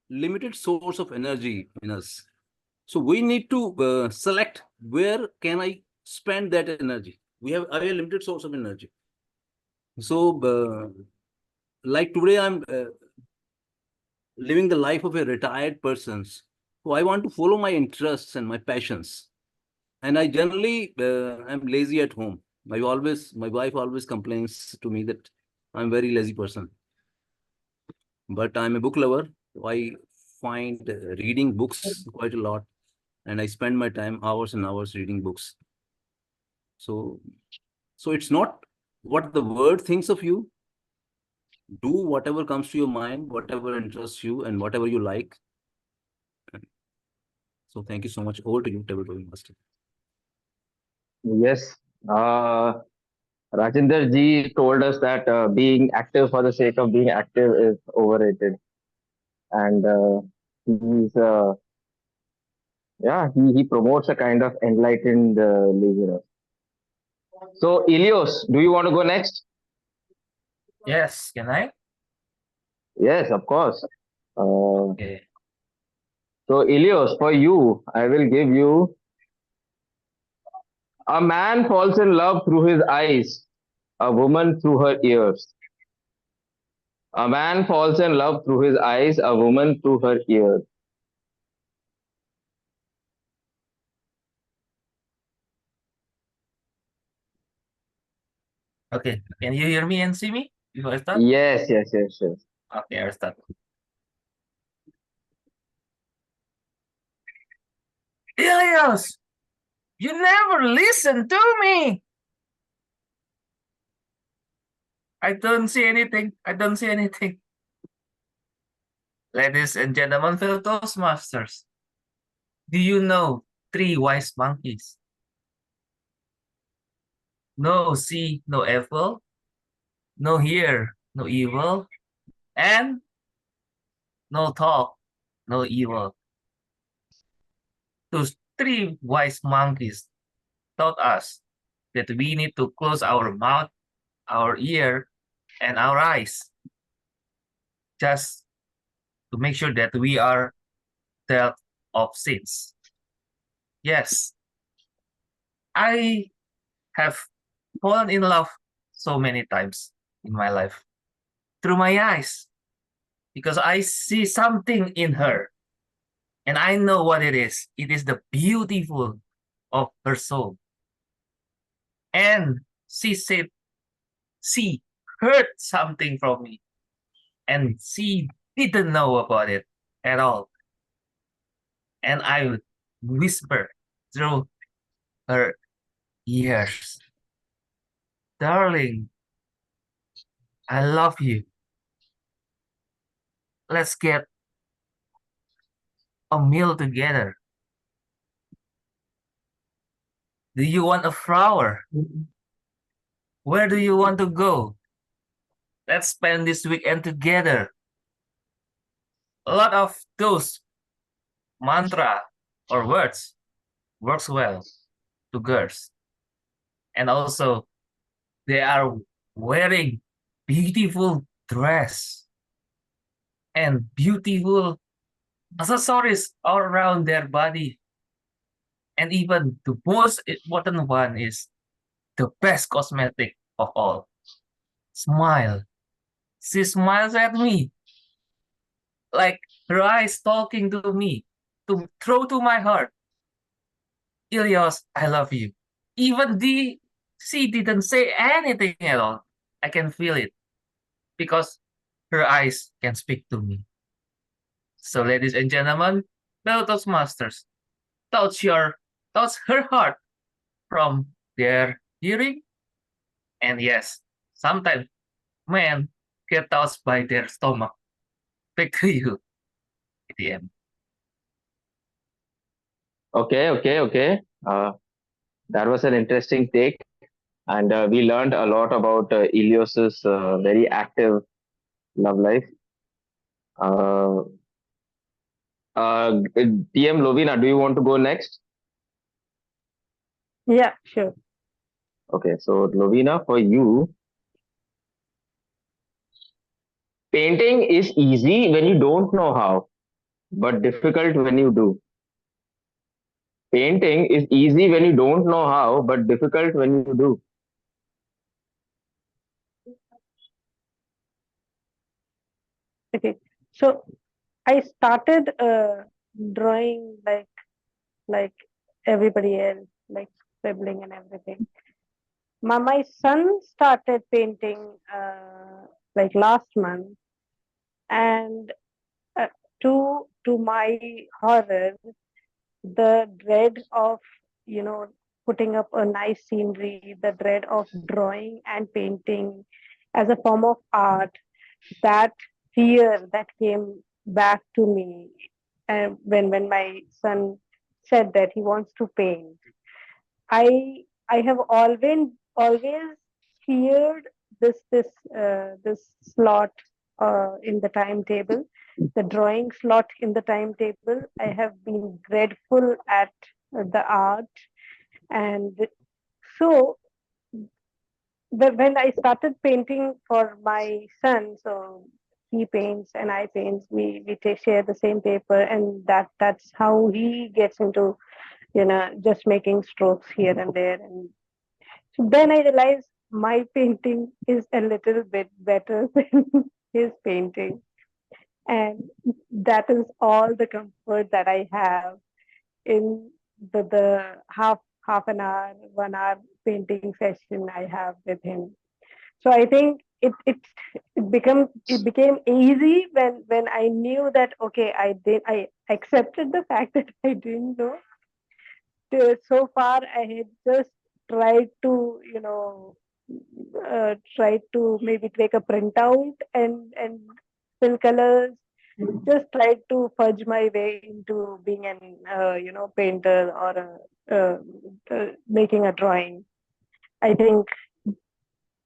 S20: limited source of energy in us. So we need to select where can I spend that energy. I have a limited source of energy. So like today, I'm living the life of a retired person. So I want to follow my interests and my passions. And I generally am lazy at home. My wife always complains to me that I'm a very lazy person. But I'm a book lover. So I find reading books quite a lot. And I spend my time hours and hours reading books. So it's not what the world thinks of you. Do whatever comes to your mind, whatever interests you, and whatever you like. So thank you so much. Over to you, Tabletop Master.
S15: Yes. Rajinder ji told us that being active for the sake of being active is overrated. And he's, he promotes a kind of enlightened laziness. So, Ilios, do you want to go next?
S10: Yes, can I?
S15: Yes, of course.
S10: Okay.
S15: So, Ilios, for you, I will give you a man falls in love through his eyes, a woman through her ears. A man falls in love through his eyes, a woman through her ears.
S10: Okay. Can you hear me and see me before I start?
S15: Yes, yes, yes, yes.
S10: Okay, I'll start. Ilios, you never listen to me. I don't see anything. I don't see anything. Ladies and gentlemen, fellow Toastmasters, do you know three wise monkeys? No see, no evil, no hear, no evil, and no talk, no evil. Those three wise monkeys taught us that we need to close our mouth, our ear, and our eyes just to make sure that we are dealt of sins. Yes, I have fallen in love so many times in my life through my eyes because I see something in her and I know what it is. It is the beautiful of her soul. And she said she heard something from me and she didn't know about it at all. And I would whisper through her ears, darling, I love you. Let's get a meal together. Do you want a flower? Where do you want to go? Let's spend this weekend together. A lot of those mantra or words works well to girls. And also they are wearing beautiful dress and beautiful accessories all around their body. And even the most important one is the best cosmetic of all. Smile. She smiles at me like her eyes talking to me to throw to my heart. Ilios, I love you. Even she didn't say anything at all. I can feel it because her eyes can speak to me. So, ladies and gentlemen, fellow Toastmasters, touch her heart from their hearing. And yes, sometimes men get touched by their stomach. Back to you, TM.
S15: Okay. That was an interesting take. And we learned a lot about Ilios's very active love life. Uh, TM Lovina, do you want to go next?
S11: Yeah, sure.
S15: Okay, so Lovina, for you, painting is easy when you don't know how, but difficult when you do. Painting is easy when you don't know how, but difficult when you do.
S11: Okay. So I started drawing like everybody else, like scribbling and everything. My son started painting like last month, and to my horror, the dread of putting up a nice scenery, the dread of drawing and painting as a form of art, that fear that came back to me when my son said that he wants to paint. I have always feared this slot in the timetable, the drawing slot in the timetable. I have been dreadful at the art, and so
S6: when I started painting for my son, so he paints and I paints. We share the same paper, and that's how he gets into just making strokes here and there. And so then I realized my painting is a little bit better than his painting, and that is all the comfort that I have in the half an hour, 1 hour painting session I have with him. So I think it became easy when I knew that okay, I accepted the fact that I didn't know. So far I had just tried to tried to maybe take a printout and fill colors, just tried to fudge my way into being an painter or making a drawing. I think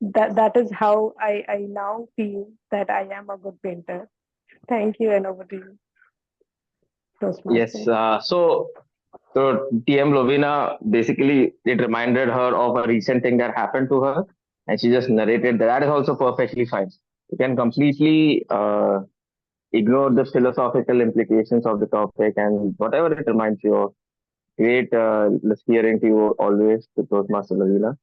S6: that is how I now feel that I am a good painter. Thank you, and over to you,
S15: Yes.
S6: Toastmaster.
S15: So TM Lovina, basically it reminded her of a recent thing that happened to her, and she just narrated that. That is also perfectly fine. You can completely ignore the philosophical implications of the topic and whatever it reminds you of. Great hearing to you always, to Toastmaster Lovina.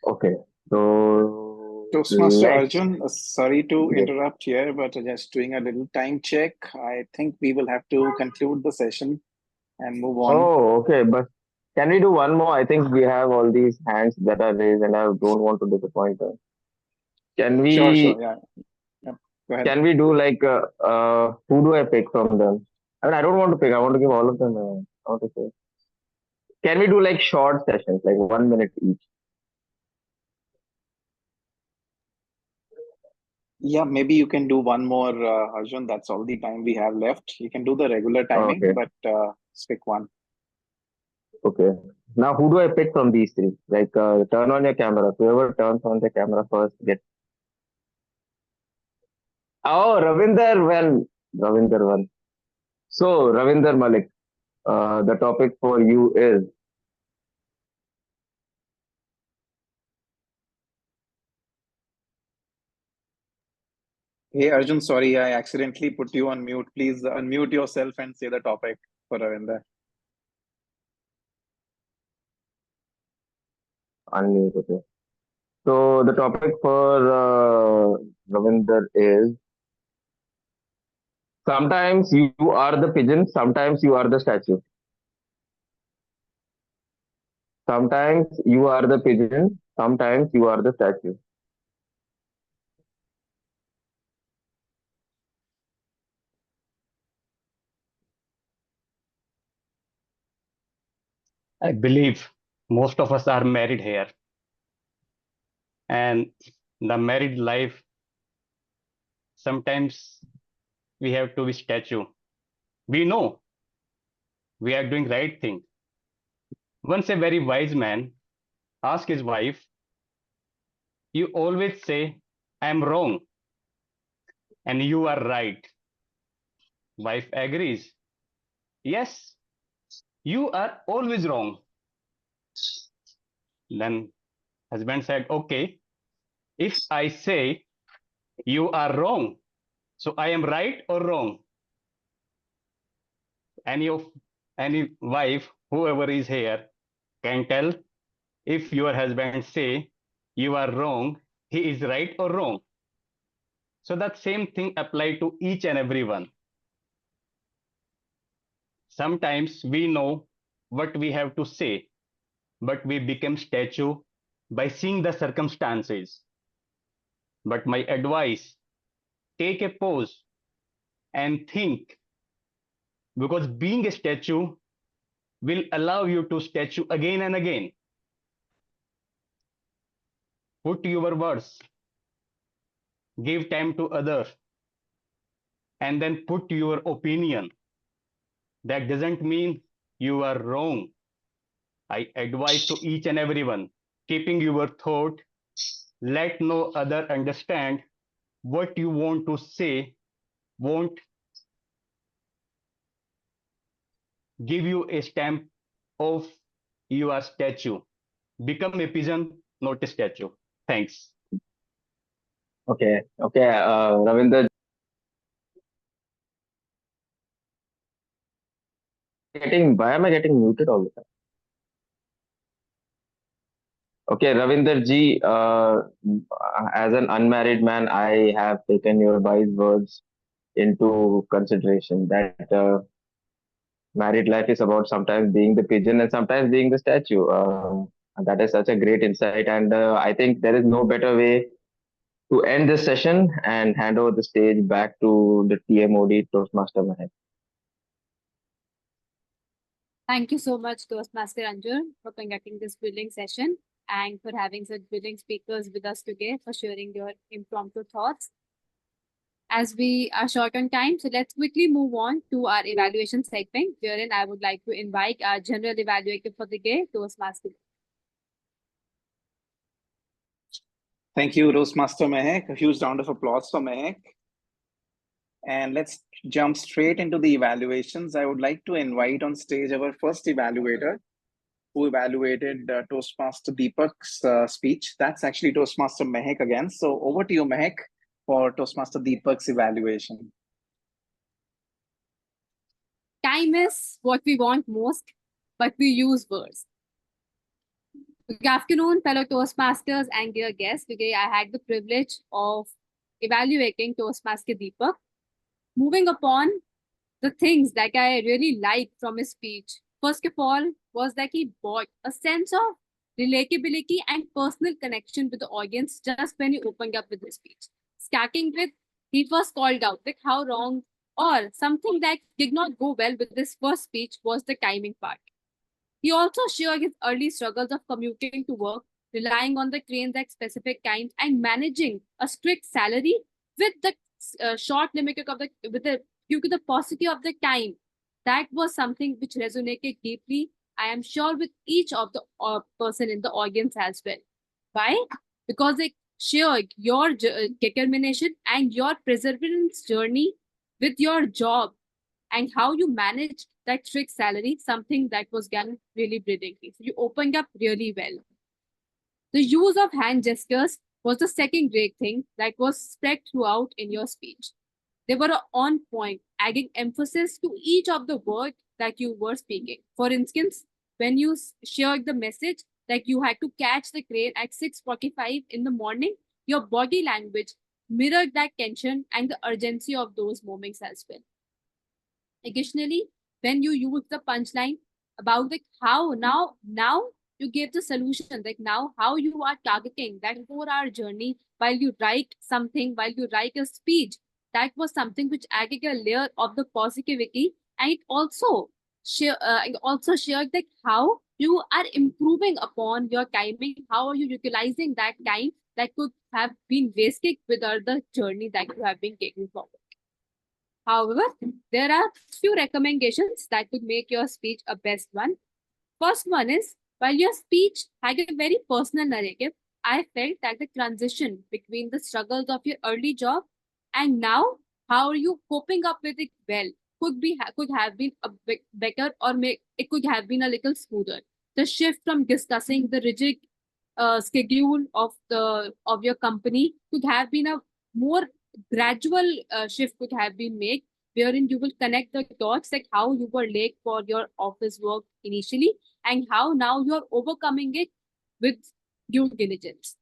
S15: Okay, so
S18: Toastmaster
S15: let's.
S18: Arjun, sorry to
S15: Yes.
S18: interrupt here, but just doing a little time check. I think we will have to conclude the session and move on.
S15: Oh, okay, but can we do one more? I think we have all these hands that are raised, and I don't want to disappoint her. Can
S18: Sure,
S15: we?
S18: yeah. Go ahead.
S15: Can we do like who do I pick from them? I mean, I don't want to pick. I want to give all of them. How to say? Can we do like short sessions, like 1 minute each?
S18: Yeah, maybe you can do one more, Arjun. That's all the time we have left. You can do the regular timing,
S15: Okay.
S18: but pick one.
S15: Okay. Now, who do I pick from these three? Like, turn on your camera. Whoever turns on the camera first gets. Oh, Ravinder, well, Ravinder won. So, Ravinder Malik, the topic for you is
S18: Hey, Arjun, sorry, I accidentally put you on mute. Please unmute yourself and say the topic for Ravinder.
S15: unmute. Okay. So, the topic for Ravinder is sometimes you are the pigeon, sometimes you are the statue. Sometimes you are the pigeon, sometimes you are the statue.
S4: I believe most of us are married here, and the married life, sometimes we have to be statue. We know we are doing right thing. Once a very wise man asked his wife, "You always say I am wrong and you are right." Wife agrees, "Yes, you are always wrong." Then husband said, "Okay, if I say you are wrong, so I am right or wrong?" Any of any wife, whoever is here, can tell if your husband say you are wrong, he is right or wrong. So that same thing apply to each and every one. Sometimes we know what we have to say, but we become statue by seeing the circumstances. But my advice, take a pause and think, because being a statue will allow you to statue again and again. Put your words, give time to others, and then put your opinion. That doesn't mean you are wrong. I advise to each and everyone, keeping your thought, let no other understand what you want to say, won't give you a stamp of your statue. Become a pigeon notice statue. Thanks.
S15: Okay. Ravinder, why am I getting muted all the time? Okay, Ravinder ji, as an unmarried man, I have taken your wise words into consideration that married life is about sometimes being the pigeon and sometimes being the statue. And that is such a great insight. And I think there is no better way to end this session and hand over the stage back to the TMOD Toastmaster Mahek.
S3: Thank you so much, Toastmaster Anjur, for conducting this brilliant session and for having such brilliant speakers with us today, for sharing your impromptu thoughts. As we are short on time, so let's quickly move on to our evaluation segment, wherein I would like to invite our general evaluator for the day, Toastmaster.
S18: Thank you, Toastmaster Mehek. A huge round of applause for Mehek. And let's jump straight into the evaluations. I would like to invite on stage our first evaluator who evaluated Toastmaster Deepak's speech. That's actually Toastmaster Mehek again. So over to you, Mehek, for Toastmaster Deepak's evaluation.
S3: Time is what we want most, but we use words. Good afternoon, fellow Toastmasters and dear guests. Today I had the privilege of evaluating Toastmaster Deepak. Moving upon the things that I really liked from his speech, first of all, was that he brought a sense of relatability and personal connection with the audience just when he opened up with his speech. Starting with, he was called out like how wrong or something that did not go well with this first speech was the timing part. He also shared his early struggles of commuting to work, relying on the trains at specific times, and managing a strict salary with the short limit of the due to the paucity of the time. That was something which resonated deeply, I am sure, with each of the person in the audience as well. Why? Because they shared your determination and your perseverance journey with your job and how you managed that strict salary, something that was done really brilliantly. So you opened up really well. The use of hand gestures was the second great thing that was spread throughout in your speech. They were on point, adding emphasis to each of the words that you were speaking. For instance, when you shared the message that you had to catch the train at 6:45 in the morning, your body language mirrored that tension and the urgency of those moments as well. Additionally, when you use the punchline about like how now you gave the solution, like now how you are targeting that 4-hour journey while you write something, while you write a speech, that was something which added a layer of the positivity, and it also shared that how you are improving upon your timing, how are you utilizing that time that could have been wasted with other journey that you have been taking forward. However, there are few recommendations that could make your speech a best one. First one is, while your speech had a very personal narrative, I felt that the transition between the struggles of your early job and now how are you coping up with it well could have been a bit better, or it could have been a little smoother. The shift from discussing the rigid schedule of your company could have been a more gradual shift could have been made, wherein you will connect the dots, like how you were late for your office work initially and how now you are overcoming it with due diligence.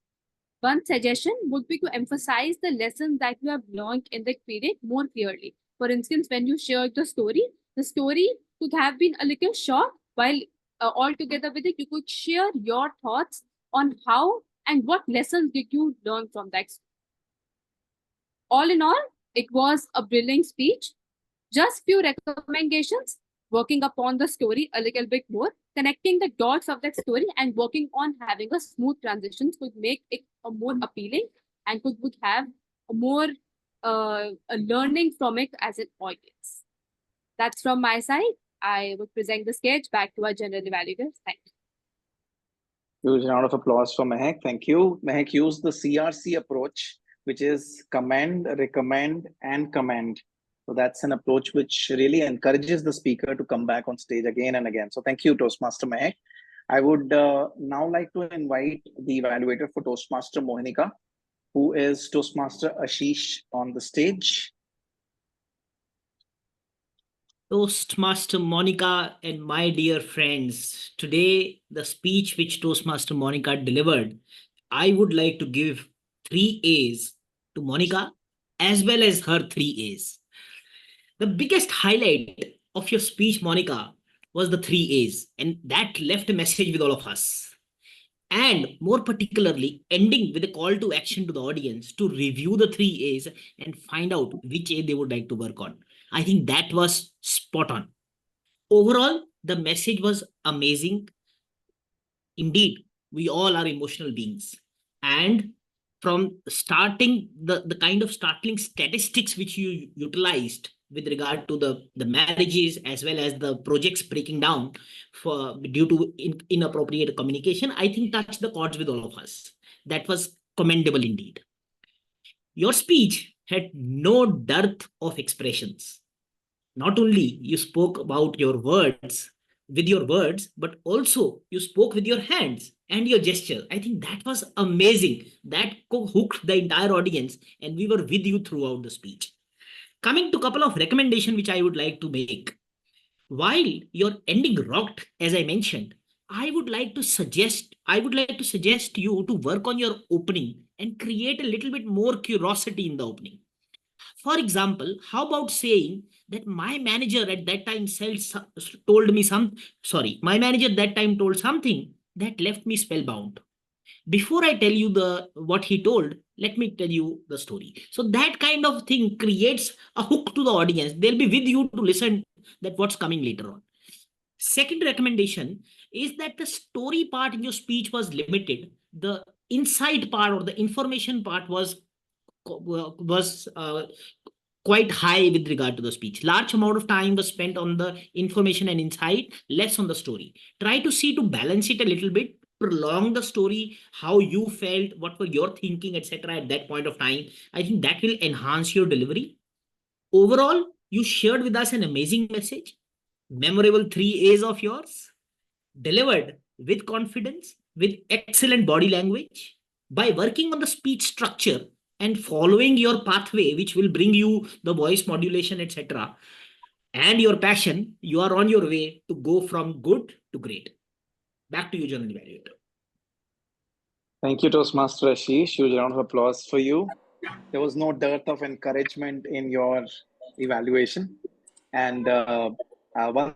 S3: One suggestion would be to emphasize the lessons that you have learned in the period more clearly. For instance, when you shared the story could have been a little short, while all together with it, you could share your thoughts on how and what lessons did you learn from that. All in all, it was a brilliant speech. Just few recommendations: working upon the story a little bit more, connecting the dots of that story, and working on having a smooth transition could make it a more appealing and would have a more a learning from it as an audience. That's from my side. I would present the stage back to our general evaluators. Thank you.
S18: Huge round of applause for Mehek. Thank you. Mehek used the CRC approach, which is commend, recommend, and commend. So that's an approach which really encourages the speaker to come back on stage again and again. So thank you, Toastmaster Mehek. I would now like to invite the evaluator for Toastmaster Mohinika, who is Toastmaster Ashish on the stage.
S13: Toastmaster Monica and my dear friends, today the speech which Toastmaster Monica delivered, I would like to give 3 A's to Monica as well as her 3 A's. The biggest highlight of your speech, Monica, was the 3 A's, and that left a message with all of us. And more particularly, ending with a call to action to the audience to review the 3 A's and find out which A they would like to work on. I think that was spot on. Overall, the message was amazing. Indeed, we all are emotional beings. And from starting the kind of startling statistics which you utilized with regard to the marriages as well as the projects breaking down for due to inappropriate communication, I think touched the chords with all of us. That was commendable indeed. Your speech had no dearth of expressions. Not only you spoke about your words with your words, but also you spoke with your hands and your gesture. I think that was amazing. That hooked the entire audience, and we were with you throughout the speech. Coming to a couple of recommendations which I would like to make. While your ending rocked, as I mentioned, I would like to suggest you to work on your opening and create a little bit more curiosity in the opening. For example, how about saying that my manager at that time my manager that time told something that left me spellbound. Before I tell you what he told, let me tell you the story. So that kind of thing creates a hook to the audience. They'll be with you to listen that what's coming later on. Second recommendation is that the story part in your speech was limited. The insight part or the information part was quite high with regard to the speech. Large amount of time was spent on the information and insight, less on the story. Try to see to balance it a little bit, prolong the story, how you felt, what were your thinking, etc. at that point of time. I think that will enhance your delivery. Overall, you shared with us an amazing message, memorable 3 A's of yours, delivered with confidence, with excellent body language. By working on the speech structure and following your pathway, which will bring you the voice modulation, etc., and your passion, you are on your way to go from good to great. Back to you, General Evaluator.
S18: Thank you, Toastmaster Ashish. Huge round of applause for you. There was no dearth of encouragement in your evaluation. And one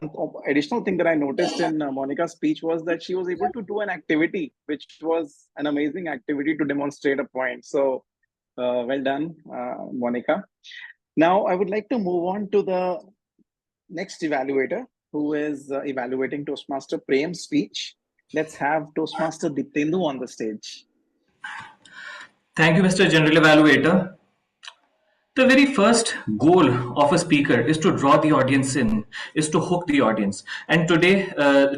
S18: additional thing that I noticed in Monica's speech was that she was able to do an activity, which was an amazing activity to demonstrate a point. So well done, Monica. Now, I would like to move on to the next evaluator, who is evaluating Toastmaster Prem's speech. Let's have Toastmaster Diptendu on the stage.
S10: Thank you, Mr. General Evaluator. The very first goal of a speaker is to draw the audience in, is to hook the audience. And today,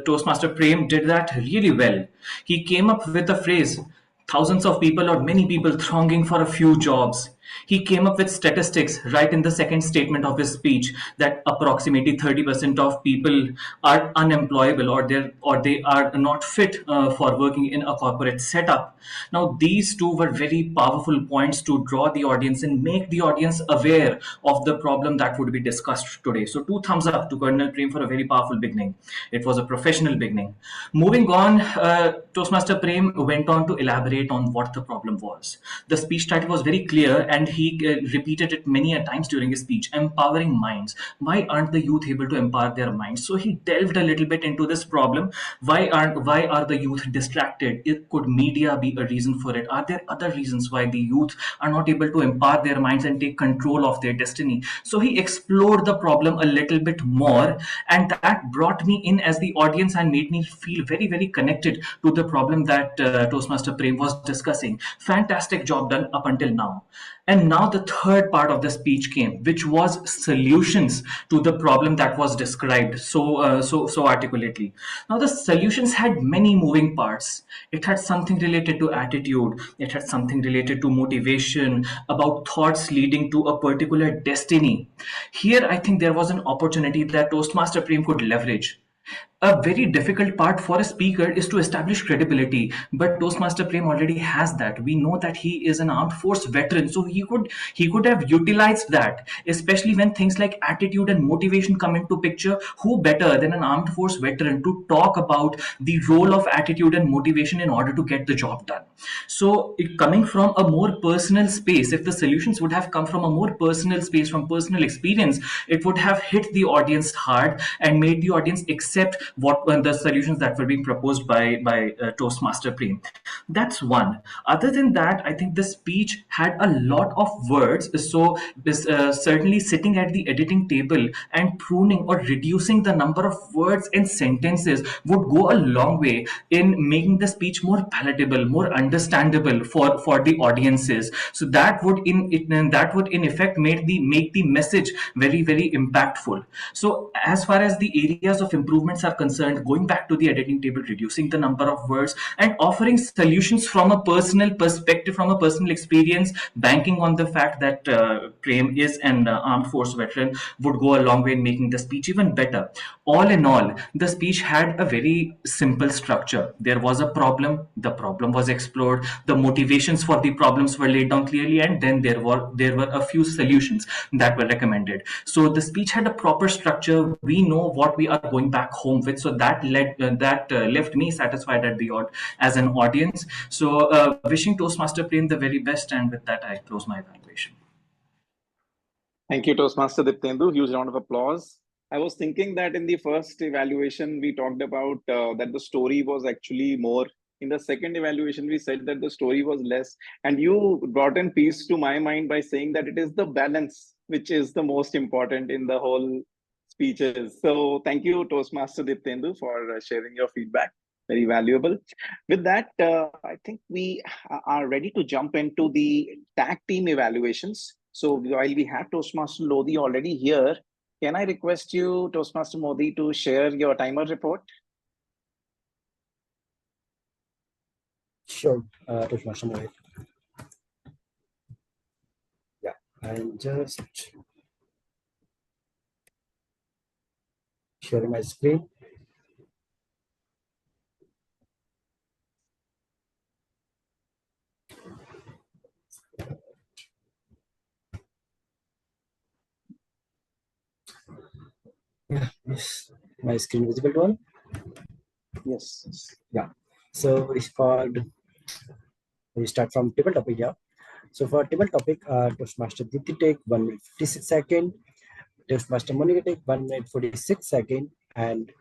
S10: Toastmaster Prem did that really well. He came up with the phrase, thousands of people or many people thronging for a few jobs. He came up with statistics right in the second statement of his speech that approximately 30% of people are unemployable or they are not fit for working in a corporate setup. Now, these two were very powerful points to draw the audience and make the audience aware of the problem that would be discussed today. So 2 thumbs up to Colonel Prem for a very powerful beginning. It was a professional beginning. Moving on, Toastmaster Prem went on to elaborate on what the problem was. The speech title was very clear and he repeated it many a times during his speech, empowering minds. Why aren't the youth able to empower their minds? So he delved a little bit into this problem. Why are the youth distracted? Could media be a reason for it? Are there other reasons why the youth are not able to empower their minds and take control of their destiny? So he explored the problem a little bit more, and that brought me in as the audience and made me feel very, very connected to the problem that Toastmaster Prem was discussing. Fantastic job done up until now. And now the third part of the speech came, which was solutions to the problem that was described so articulately. Now the solutions had many moving parts. It had something related to attitude. It had something related to motivation, about thoughts leading to a particular destiny. Here, I think there was an opportunity that Toastmaster Prem could leverage. a very difficult part for a speaker is to establish credibility, but Toastmaster Prem already has that. We know that he is an armed force veteran, so he could have utilized that, especially when things like attitude and motivation come into picture. Who better than an armed force veteran to talk about the role of attitude and motivation in order to get the job done? So coming from a more personal space, if the solutions would have come from a more personal space, from personal experience, it would have hit the audience hard and made the audience accept what the solutions that were being proposed by Toastmaster Prem. That's one. Other than that, I think the speech had a lot of words. So this certainly sitting at the editing table and pruning or reducing the number of words and sentences would go a long way in making the speech more palatable, more understandable for the audiences. So that would in effect make the message very, very impactful. So as far as the areas of improvements are concerned, going back to the editing table, reducing the number of words and offering solutions from a personal perspective, from a personal experience, banking on the fact that Prem is an armed force veteran, would go a long way in making the speech even better. All in all, the speech had a very simple structure. There was a problem, the problem was explored, the motivations for the problems were laid down clearly, and then there were a few solutions that were recommended. So the speech had a proper structure. We know what we are going back home with, so that left me satisfied as an audience. So wishing Toastmaster Prem the very best, and with that I close my evaluation.
S18: Thank you, Toastmaster Diptendu. Huge round of applause. I was thinking that in the first evaluation, we talked about that the story was actually more. In the second evaluation, we said that the story was less. And you brought in peace to my mind by saying that it is the balance which is the most important in the whole speeches. So thank you, Toastmaster Diptendu, for sharing your feedback. Very valuable. With that, I think we are ready to jump into the tag team evaluations. So while we have Toastmaster Lodi already here, can I request you, Toastmaster Modi, to share your timer report?
S9: Sure, Toastmaster Mohit. Yeah, I'm just sharing my screen. Yeah, is my screen visible to all?
S18: Yes.
S9: Yeah. So it's called, we start from table topic, yeah. So for table topic, Toastmaster Dipti take 1 minute 56 seconds, Toastmaster Monica take 1 minute 46 seconds, and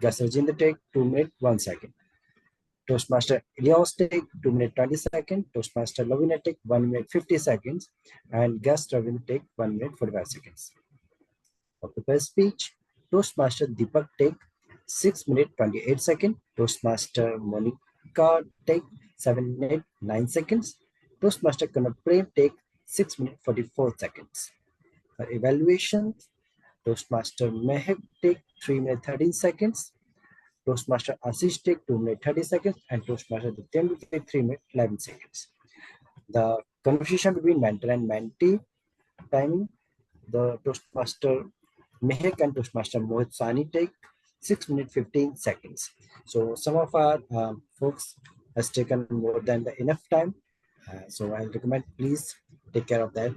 S9: Guest Rajendra take 2 minutes 1 second. Toastmaster Elias take 2 minutes 20 seconds, Toastmaster Lavina take 1 minute 50 seconds, and Guest Ravin take 1 minute 45 seconds. For prepared speech, Toastmaster Deepak take 6 minutes 28 seconds, Toastmaster Monica take 7 minutes 9 seconds, Toastmaster Kanad Prem take 6 minutes 44 seconds. For evaluation, Toastmaster Mehak take 3 minutes 13 seconds, Toastmaster Ashish take 2 minutes 30 seconds, and Toastmaster Diptendu take 3 minutes 11 seconds. The conversation between mentor and mentee timing, the Toastmaster Mehak and Toastmaster Mohit Sani take 6 minutes 15 seconds. So some of our folks has taken more than the enough time. So I recommend please take care of that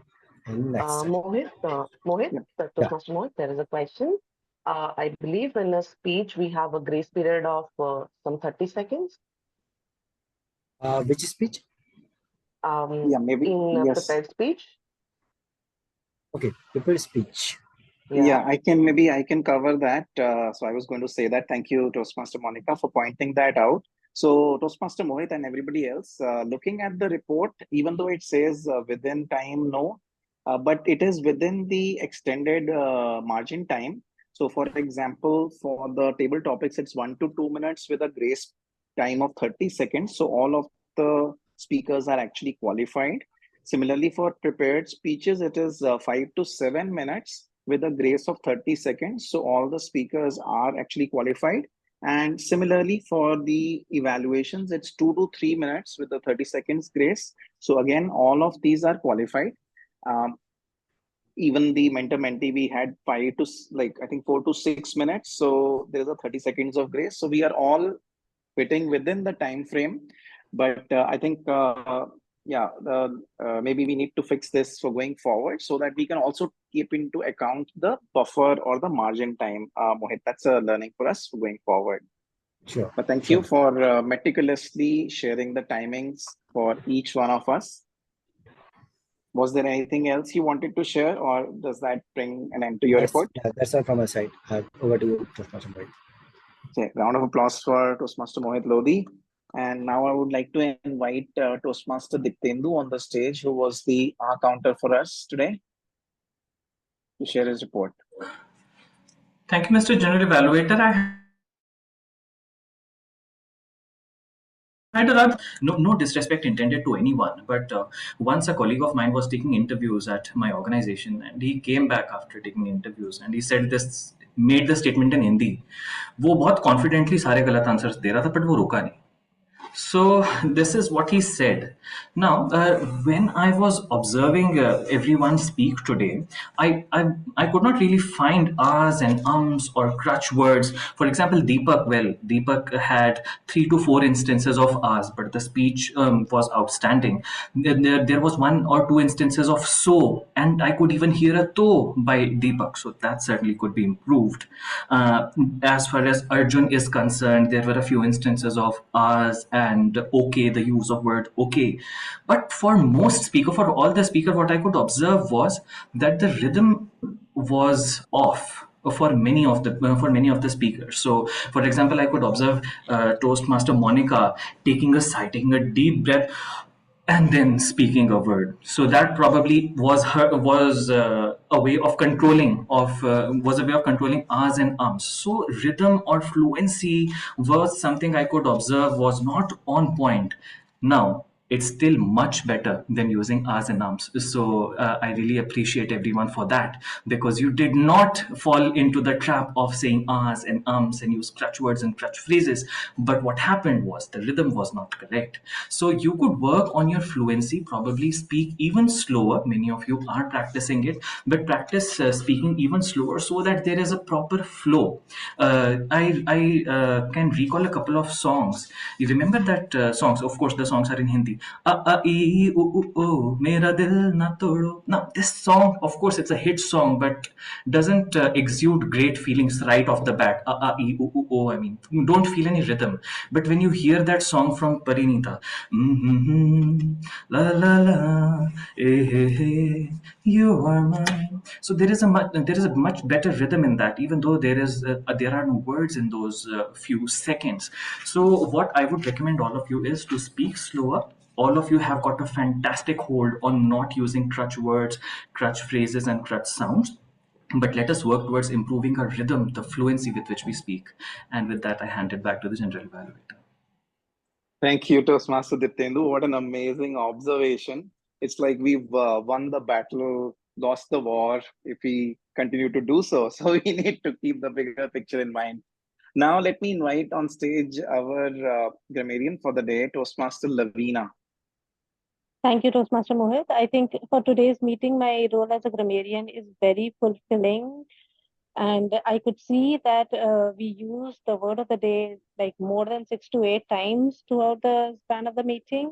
S9: in next time.
S14: Mohit, Toastmaster Mohit, there is a question. I believe in a speech we have a grace period of some 30 seconds.
S9: Which speech?
S18: Yeah, maybe.
S14: In
S18: Yes.
S14: prepared speech.
S9: Okay, prepared speech.
S18: Yeah, I can cover that. So I was going to say that. Thank you, Toastmaster Monica, for pointing that out. So Toastmaster Mohit and everybody else, looking at the report, even though it says within time, no, but it is within the extended margin time. So for example, for the table topics, it's 1 to 2 minutes with a grace time of 30 seconds. So all of the speakers are actually qualified. Similarly, for prepared speeches, it is 5 to 7 minutes with a grace of 30 seconds. So all the speakers are actually qualified. And similarly, for the evaluations, it's 2 to 3 minutes with a 30 seconds grace. So again, all of these are qualified. even the mentor-mentee, we had 4 to 6 minutes. So there is a 30 seconds of grace. So we are all fitting within the time frame. But I think, maybe we need to fix this for going forward so that we can also keep into account the buffer or the margin time. Mohit, that's a learning for us going forward.
S9: Sure.
S18: But thank you for meticulously sharing the timings for each one of us. Was there anything else you wanted to share, or does that bring an end to your report?
S9: That's all from my side. Over to you, Toastmaster Mohit.
S18: Okay, round of applause for Toastmaster Mohit Lodi. And now I would like to invite Toastmaster Diptendu on the stage, who was the counter for us today, to share his report.
S10: Thank you, Mr. General Evaluator. I had a rather, no disrespect intended to anyone, but once a colleague of mine was taking interviews at my organization, and he came back after taking interviews, and he said this, made the statement in Hindi. वो बहुत confidently सारे गलत answers दे रहा था, but वो रुका नहीं. So this is what he said. Now, when I was observing everyone speak today, I could not really find ahs and ums or crutch words. For example, Deepak had 3 to 4 instances of ahs, but the speech was outstanding. There was 1 or 2 instances of so, and I could even hear a to by Deepak. So that certainly could be improved. As far as Arjun is concerned, there were a few instances of ahs and okay, the use of word okay. But for all the speaker, what I could observe was that the rhythm was off for many of the speakers. So, for example, I could observe Toastmaster Monica taking a deep breath and then speaking a word. So that probably was a way of controlling ahs and ums. So rhythm or fluency was something I could observe was not on point. Now, it's still much better than using ahs and ums. So I really appreciate everyone for that, because you did not fall into the trap of saying ahs and ums and use crutch words and crutch phrases. But what happened was the rhythm was not correct. So you could work on your fluency, probably speak even slower. Many of you are practicing it, but practice speaking even slower so that there is a proper flow. I can recall a couple of songs. You remember that songs? Of course, the songs are in Hindi. Mera dil na todo. Now, this song, of course, it's a hit song, but doesn't exude great feelings right off the bat. I mean, you don't feel any rhythm. But when you hear that song from Parinita, la la la, you are mine. So there is a much better rhythm in that, even though there are no words in those few seconds. So what I would recommend all of you is to speak slower. All of you have got a fantastic hold on not using crutch words, crutch phrases, and crutch sounds. But let us work towards improving our rhythm, the fluency with which we speak. And with that, I hand it back to the general evaluator.
S18: Thank you, Toastmaster Diptendu. What an amazing observation. It's like we've won the battle, lost the war if we continue to do so. So we need to keep the bigger picture in mind. Now, let me invite on stage our grammarian for the day, Toastmaster Lavina.
S11: Thank you, Toastmaster Mohit. I think for today's meeting, my role as a grammarian is very fulfilling. And I could see that we used the word of the day like more than 6 to 8 times throughout the span of the meeting.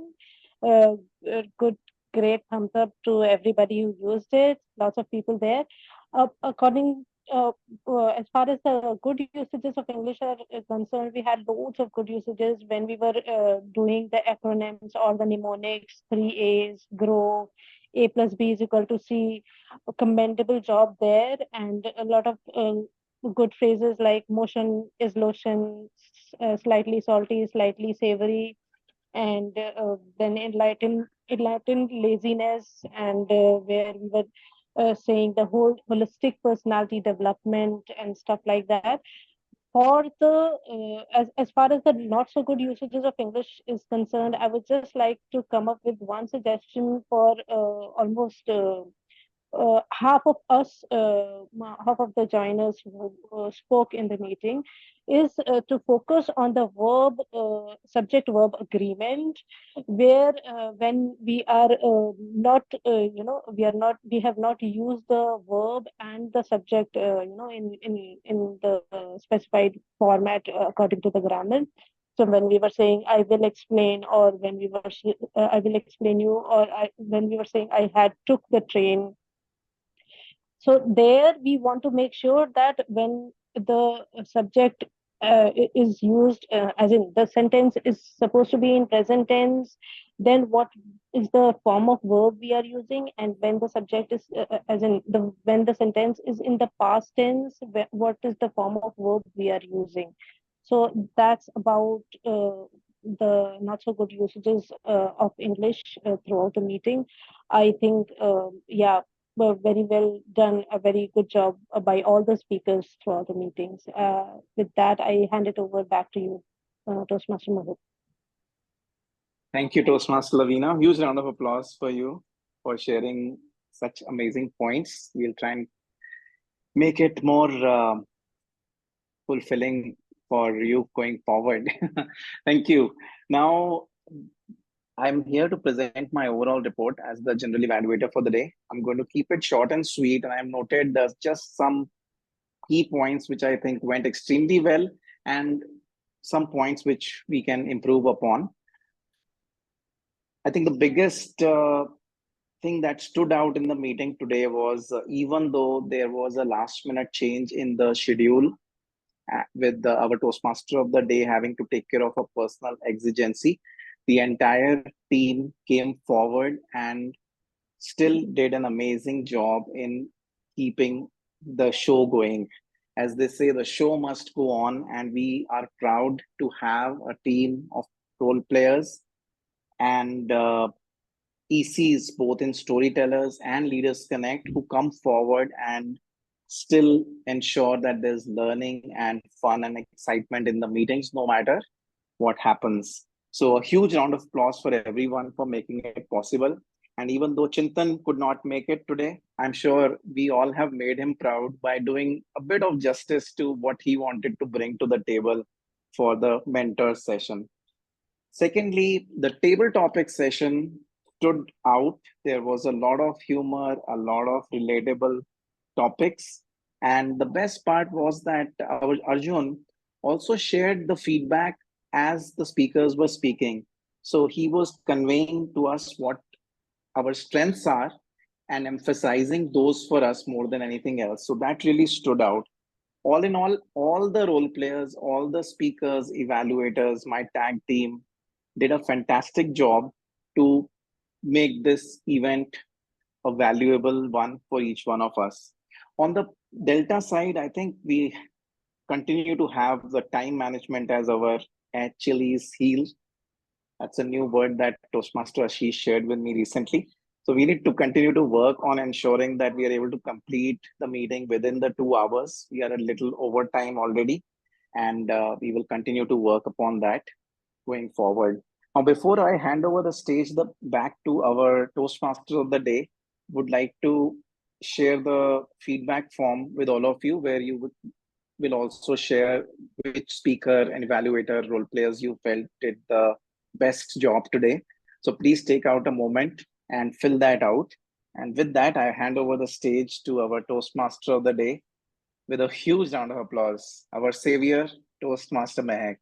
S11: Good, great thumbs up to everybody who used it. Lots of people there. As far as the good usages of English are concerned, we had loads of good usages when we were doing the acronyms or the mnemonics, 3A's, grow, A plus B is equal to C. A commendable job there, and a lot of good phrases like motion is lotion, slightly salty, slightly savory, and then enlightened laziness, and where we were saying the whole holistic personality development and stuff like that. For the as far as the not so good usages of English is concerned, I would just like to come up with one suggestion for almost
S19: half of us, half of the joiners who spoke in the meeting, is to focus on the subject verb agreement, where when we are not, we have not used the verb and the subject, in the specified format according to the grammar. So when we were saying I will explain, or when we were I will explain you, or when we were saying I had took the train. So there we want to make sure that when the subject is used, as in the sentence is supposed to be in present tense, then what is the form of verb we are using, and when the subject is, as in the when the sentence is in the past tense, what is the form of verb we are using. So that's about the not so good usages of English throughout the meeting. I think, yeah, were very well done, a very good job by all the speakers throughout the meetings. With that, I hand it over back to you, Toastmaster Mohit.
S18: Thank you, Toastmaster Lavina. Huge round of applause for you for sharing such amazing points. We'll try and make it more fulfilling for you going forward. Thank you. Now, I'm here to present my overall report as the general evaluator for the day. I'm going to keep it short and sweet, and I've noted there's just some key points which I think went extremely well, and some points which we can improve upon. I think the biggest thing that stood out in the meeting today was, even though there was a last minute change in the schedule, with our Toastmaster of the day having to take care of a personal exigency, the entire team came forward and still did an amazing job in keeping the show going. As they say, the show must go on, and we are proud to have a team of role players and ECs, both in Storytellers and Leaders Connect, who come forward and still ensure that there's learning and fun and excitement in the meetings, no matter what happens. So a huge round of applause for everyone for making it possible. And even though Chintan could not make it today, I'm sure we all have made him proud by doing a bit of justice to what he wanted to bring to the table for the mentor session. Secondly, the table topic session stood out. There was a lot of humor, a lot of relatable topics. And the best part was that our Arjun also shared the feedback as the speakers were speaking. So he was conveying to us what our strengths are and emphasizing those for us more than anything else. So that really stood out. All in all the role players, all the speakers, evaluators, my tag team did a fantastic job to make this event a valuable one for each one of us. On the Delta side, I think we continue to have the time management as our Achilles heel. That's a new word that Toastmaster Ashish shared with me recently. So we need to continue to work on ensuring that we are able to complete the meeting within the 2 hours. We are a little over time already, and we will continue to work upon that going forward. Now, before I hand over the stage back to our Toastmasters of the day, would like to share the feedback form with all of you, where you will also share which speaker and evaluator role players you felt did the best job today. So please take out a moment and fill that out. And with that, I hand over the stage to our Toastmaster of the day with a huge round of applause, our savior, Toastmaster Mehak.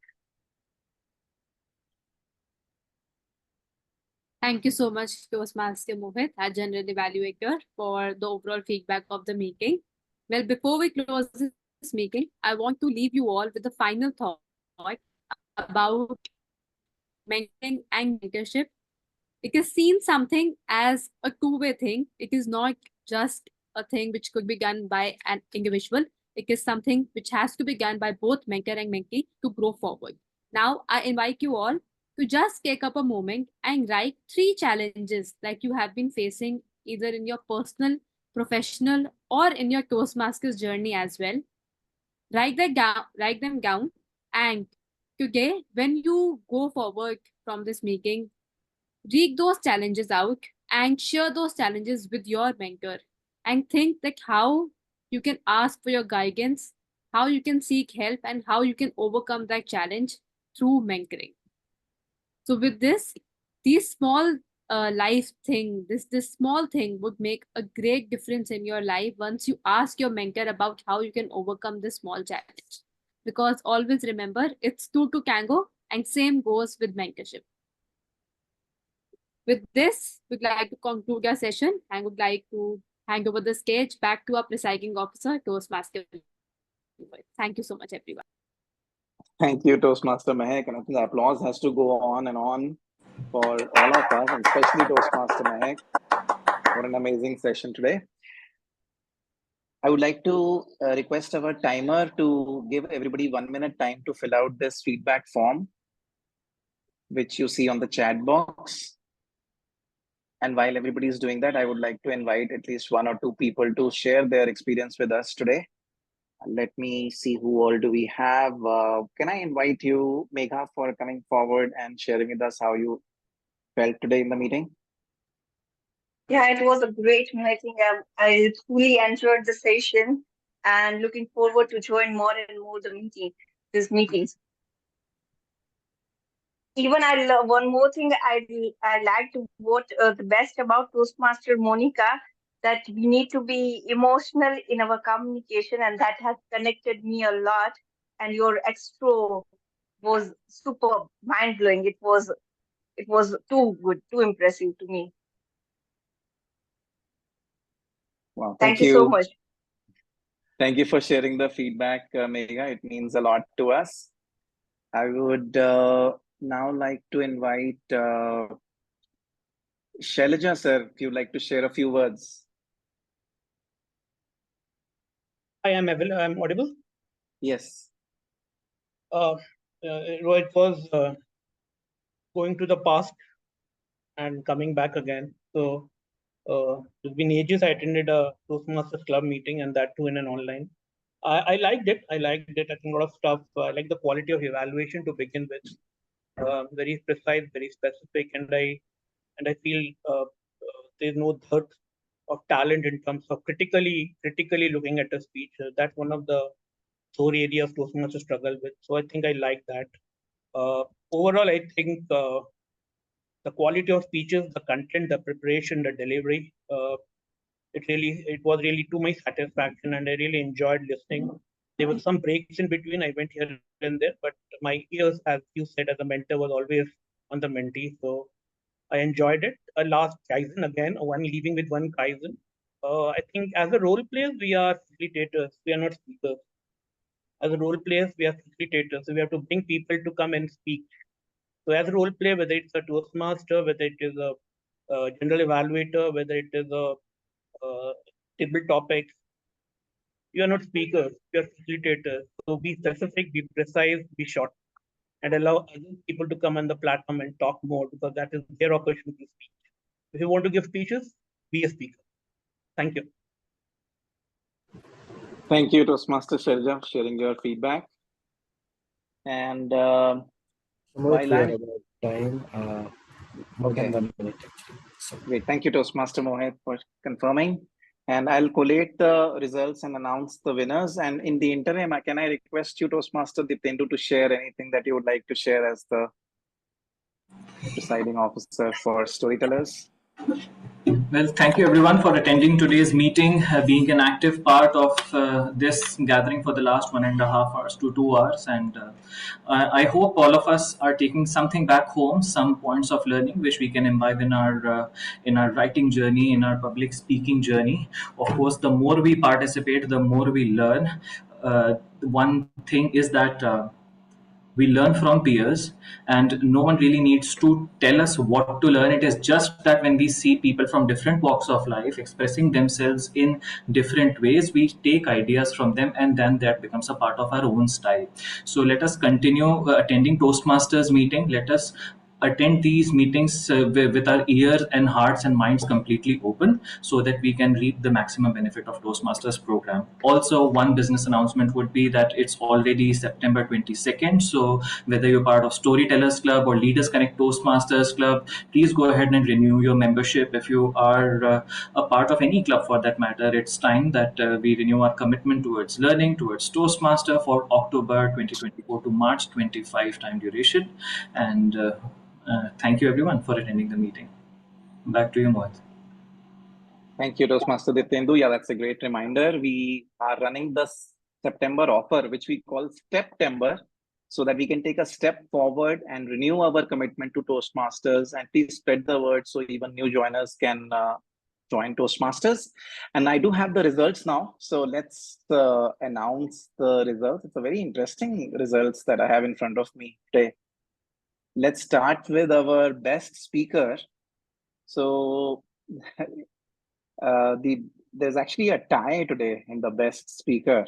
S3: Thank you so much, Toastmaster Mohit, our general evaluator, for the overall feedback of the meeting. Well, before we close this meeting, I want to leave you all with a final thought about mentoring and mentorship. It is seen something as a two-way thing. It is not just a thing which could be done by an individual. It is something which has to be done by both mentor and mentee to grow forward. Now, I invite you all to just take up a moment and write 3 challenges like you have been facing either in your personal, professional, or in your Toastmasters journey as well. Write them down, and today, when you go forward from this meeting, read those challenges out and share those challenges with your mentor. and think like how you can ask for your guidance, how you can seek help, and how you can overcome that challenge through mentoring. So with this, these small life thing, this small thing would make a great difference in your life once you ask your mentor about how you can overcome this small challenge. Because always remember, it's two to tango, and same goes with mentorship. With this, we'd like to conclude our session and would like to hand over the stage back to our presiding officer, Toastmaster. Thank you so much, everyone.
S18: Thank you, Toastmaster Mehak. And I think the applause has to go on and on for all of us, and especially Toastmaster Mehak. What an amazing session today. I would like to request our timer to give everybody 1 minute time to fill out this feedback form, which you see on the chat box. And while everybody is doing that, I would like to invite at least 1 or 2 people to share their experience with us today. Let me see who all do we have. Can I invite you, Megha, for coming forward and sharing with us how you felt today in the meeting?
S7: Yeah, it was a great meeting. I truly enjoyed the session and looking forward to join more and more these meetings. Even I love one more thing I liked what the best about Toastmaster Monica, that we need to be emotional in our communication, and that has connected me a lot. And your extra was super mind blowing. It was too good, too impressive to me.
S18: Wow,
S7: Thank you so much.
S18: Thank you for sharing the feedback, Megha. It means a lot to us. I would now like to invite Shailaja, sir, if you'd like to share a few words.
S1: I'm audible?
S18: Yes.
S1: It was going to the past and coming back again. So it's been ages I attended a Toastmasters Club meeting, and that too in an online. I liked it. I think a lot of stuff. I like the quality of evaluation to begin with. Very precise, very specific, and I feel there's no dearth of talent in terms of critically looking at a speech. That's one of the sore areas Toastmasters struggle with. So I think I like that. Overall, I think the quality of speeches, the content, the preparation, the delivery, it was really to my satisfaction, and I really enjoyed listening. There were some breaks in between. I went here and there, but my ears, as you said, as a mentor, was always on the mentee. So I enjoyed it. A last Kaizen again, one leaving with one Kaizen. I think as a role players, we are facilitators. We are not speakers. As a role players, we are facilitators. So we have to bring people to come and speak. So as a role player, whether it's a Toastmaster, whether it is a general evaluator, whether it is a table topics, you are not speakers, you are facilitators. So be specific, be precise, be short, and allow other people to come on the platform and talk more, because that is their opportunity to speak. If you want to give speeches, be a speaker. Thank you.
S18: Thank you, Toastmaster Shailaja, for sharing your feedback. And
S9: Mohit, we are about time. More than 1 minute.
S18: Great. Thank you, Toastmaster Mohit, for confirming. And I'll collate the results and announce the winners. And in the interim, can I request you, Toastmaster Dipendu, to share anything that you would like to share as the presiding officer for Storytellers?
S10: Well, thank you everyone for attending today's meeting, being an active part of this gathering for the last 1.5 hours to 2 hours. And I hope all of us are taking something back home, some points of learning which we can imbibe in our writing journey, in our public speaking journey. Of course, the more we participate, the more we learn. One thing is that we learn from peers, and no one really needs to tell us what to learn. It is just that when we see people from different walks of life expressing themselves in different ways, we take ideas from them, and then that becomes a part of our own style. So let us continue attending Toastmasters meeting. Let us attend these meetings with our ears and hearts and minds completely open, so that we can reap the maximum benefit of Toastmasters program. Also, one business announcement would be that it's already September 22nd. So whether you're part of Storytellers Club or Leaders Connect Toastmasters Club, please go ahead and renew your membership. If you are a part of any club for that matter, it's time that we renew our commitment towards learning, towards Toastmaster for October 2024 to March 25 time duration. And thank you everyone for attending the meeting. Back to you, Mohit.
S18: Thank you, Toastmaster Dipendu. Yeah, that's a great reminder. We are running the September offer, which we call September, so that we can take a step forward and renew our commitment to Toastmasters, and please spread the word so even new joiners can join Toastmasters. And I do have the results now. So let's announce the results. It's a very interesting results that I have in front of me today. Let's start with our best speaker. So there's actually a tie today in the best speaker.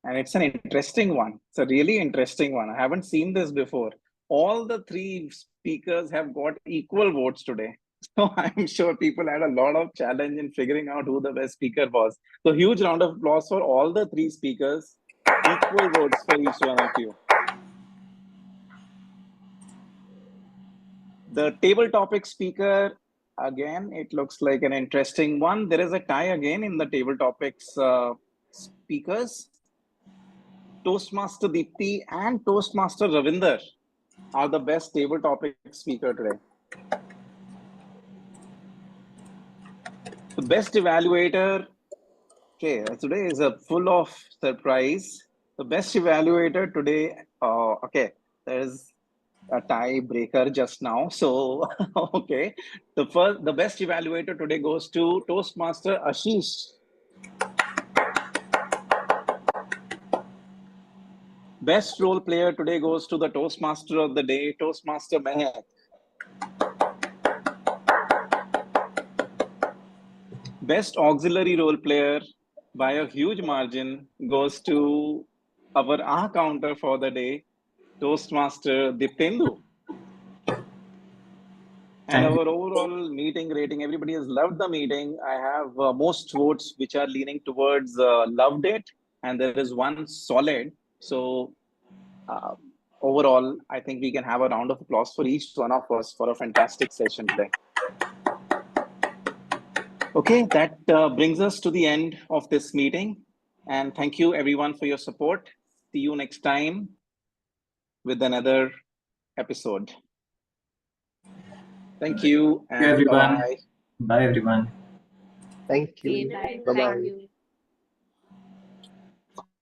S18: And it's an interesting one. It's a really interesting one. I haven't seen this before. All the three speakers have got equal votes today. So I'm sure people had a lot of challenge in figuring out who the best speaker was. So huge round of applause for all the three speakers. Equal votes for each one of you. The table topic speaker, again, it looks like an interesting one. There is a tie again in the table topics speakers. Toastmaster Deepti and Toastmaster Ravinder are the best table topic speaker today. The best evaluator, okay, today is a full of surprise. The best evaluator today, okay, there's a tiebreaker just now. So, okay, the best evaluator today goes to Toastmaster Ashish. Best role player today goes to the Toastmaster of the day, Toastmaster Mehak. Best auxiliary role player by a huge margin goes to our counter for the day, Toastmaster Dipendu. And our overall meeting rating, everybody has loved the meeting. I have most votes which are leaning towards loved it, and there is one solid. So overall, I think we can have a round of applause for each one of us for a fantastic session today. Okay, that brings us to the end of this meeting. And thank you everyone for your support. See you next time with another episode. Thank you and
S10: everyone.
S18: bye-bye.
S10: Bye everyone.
S9: Thank you.
S3: Okay, bye.
S9: Bye-bye.
S3: Thank you.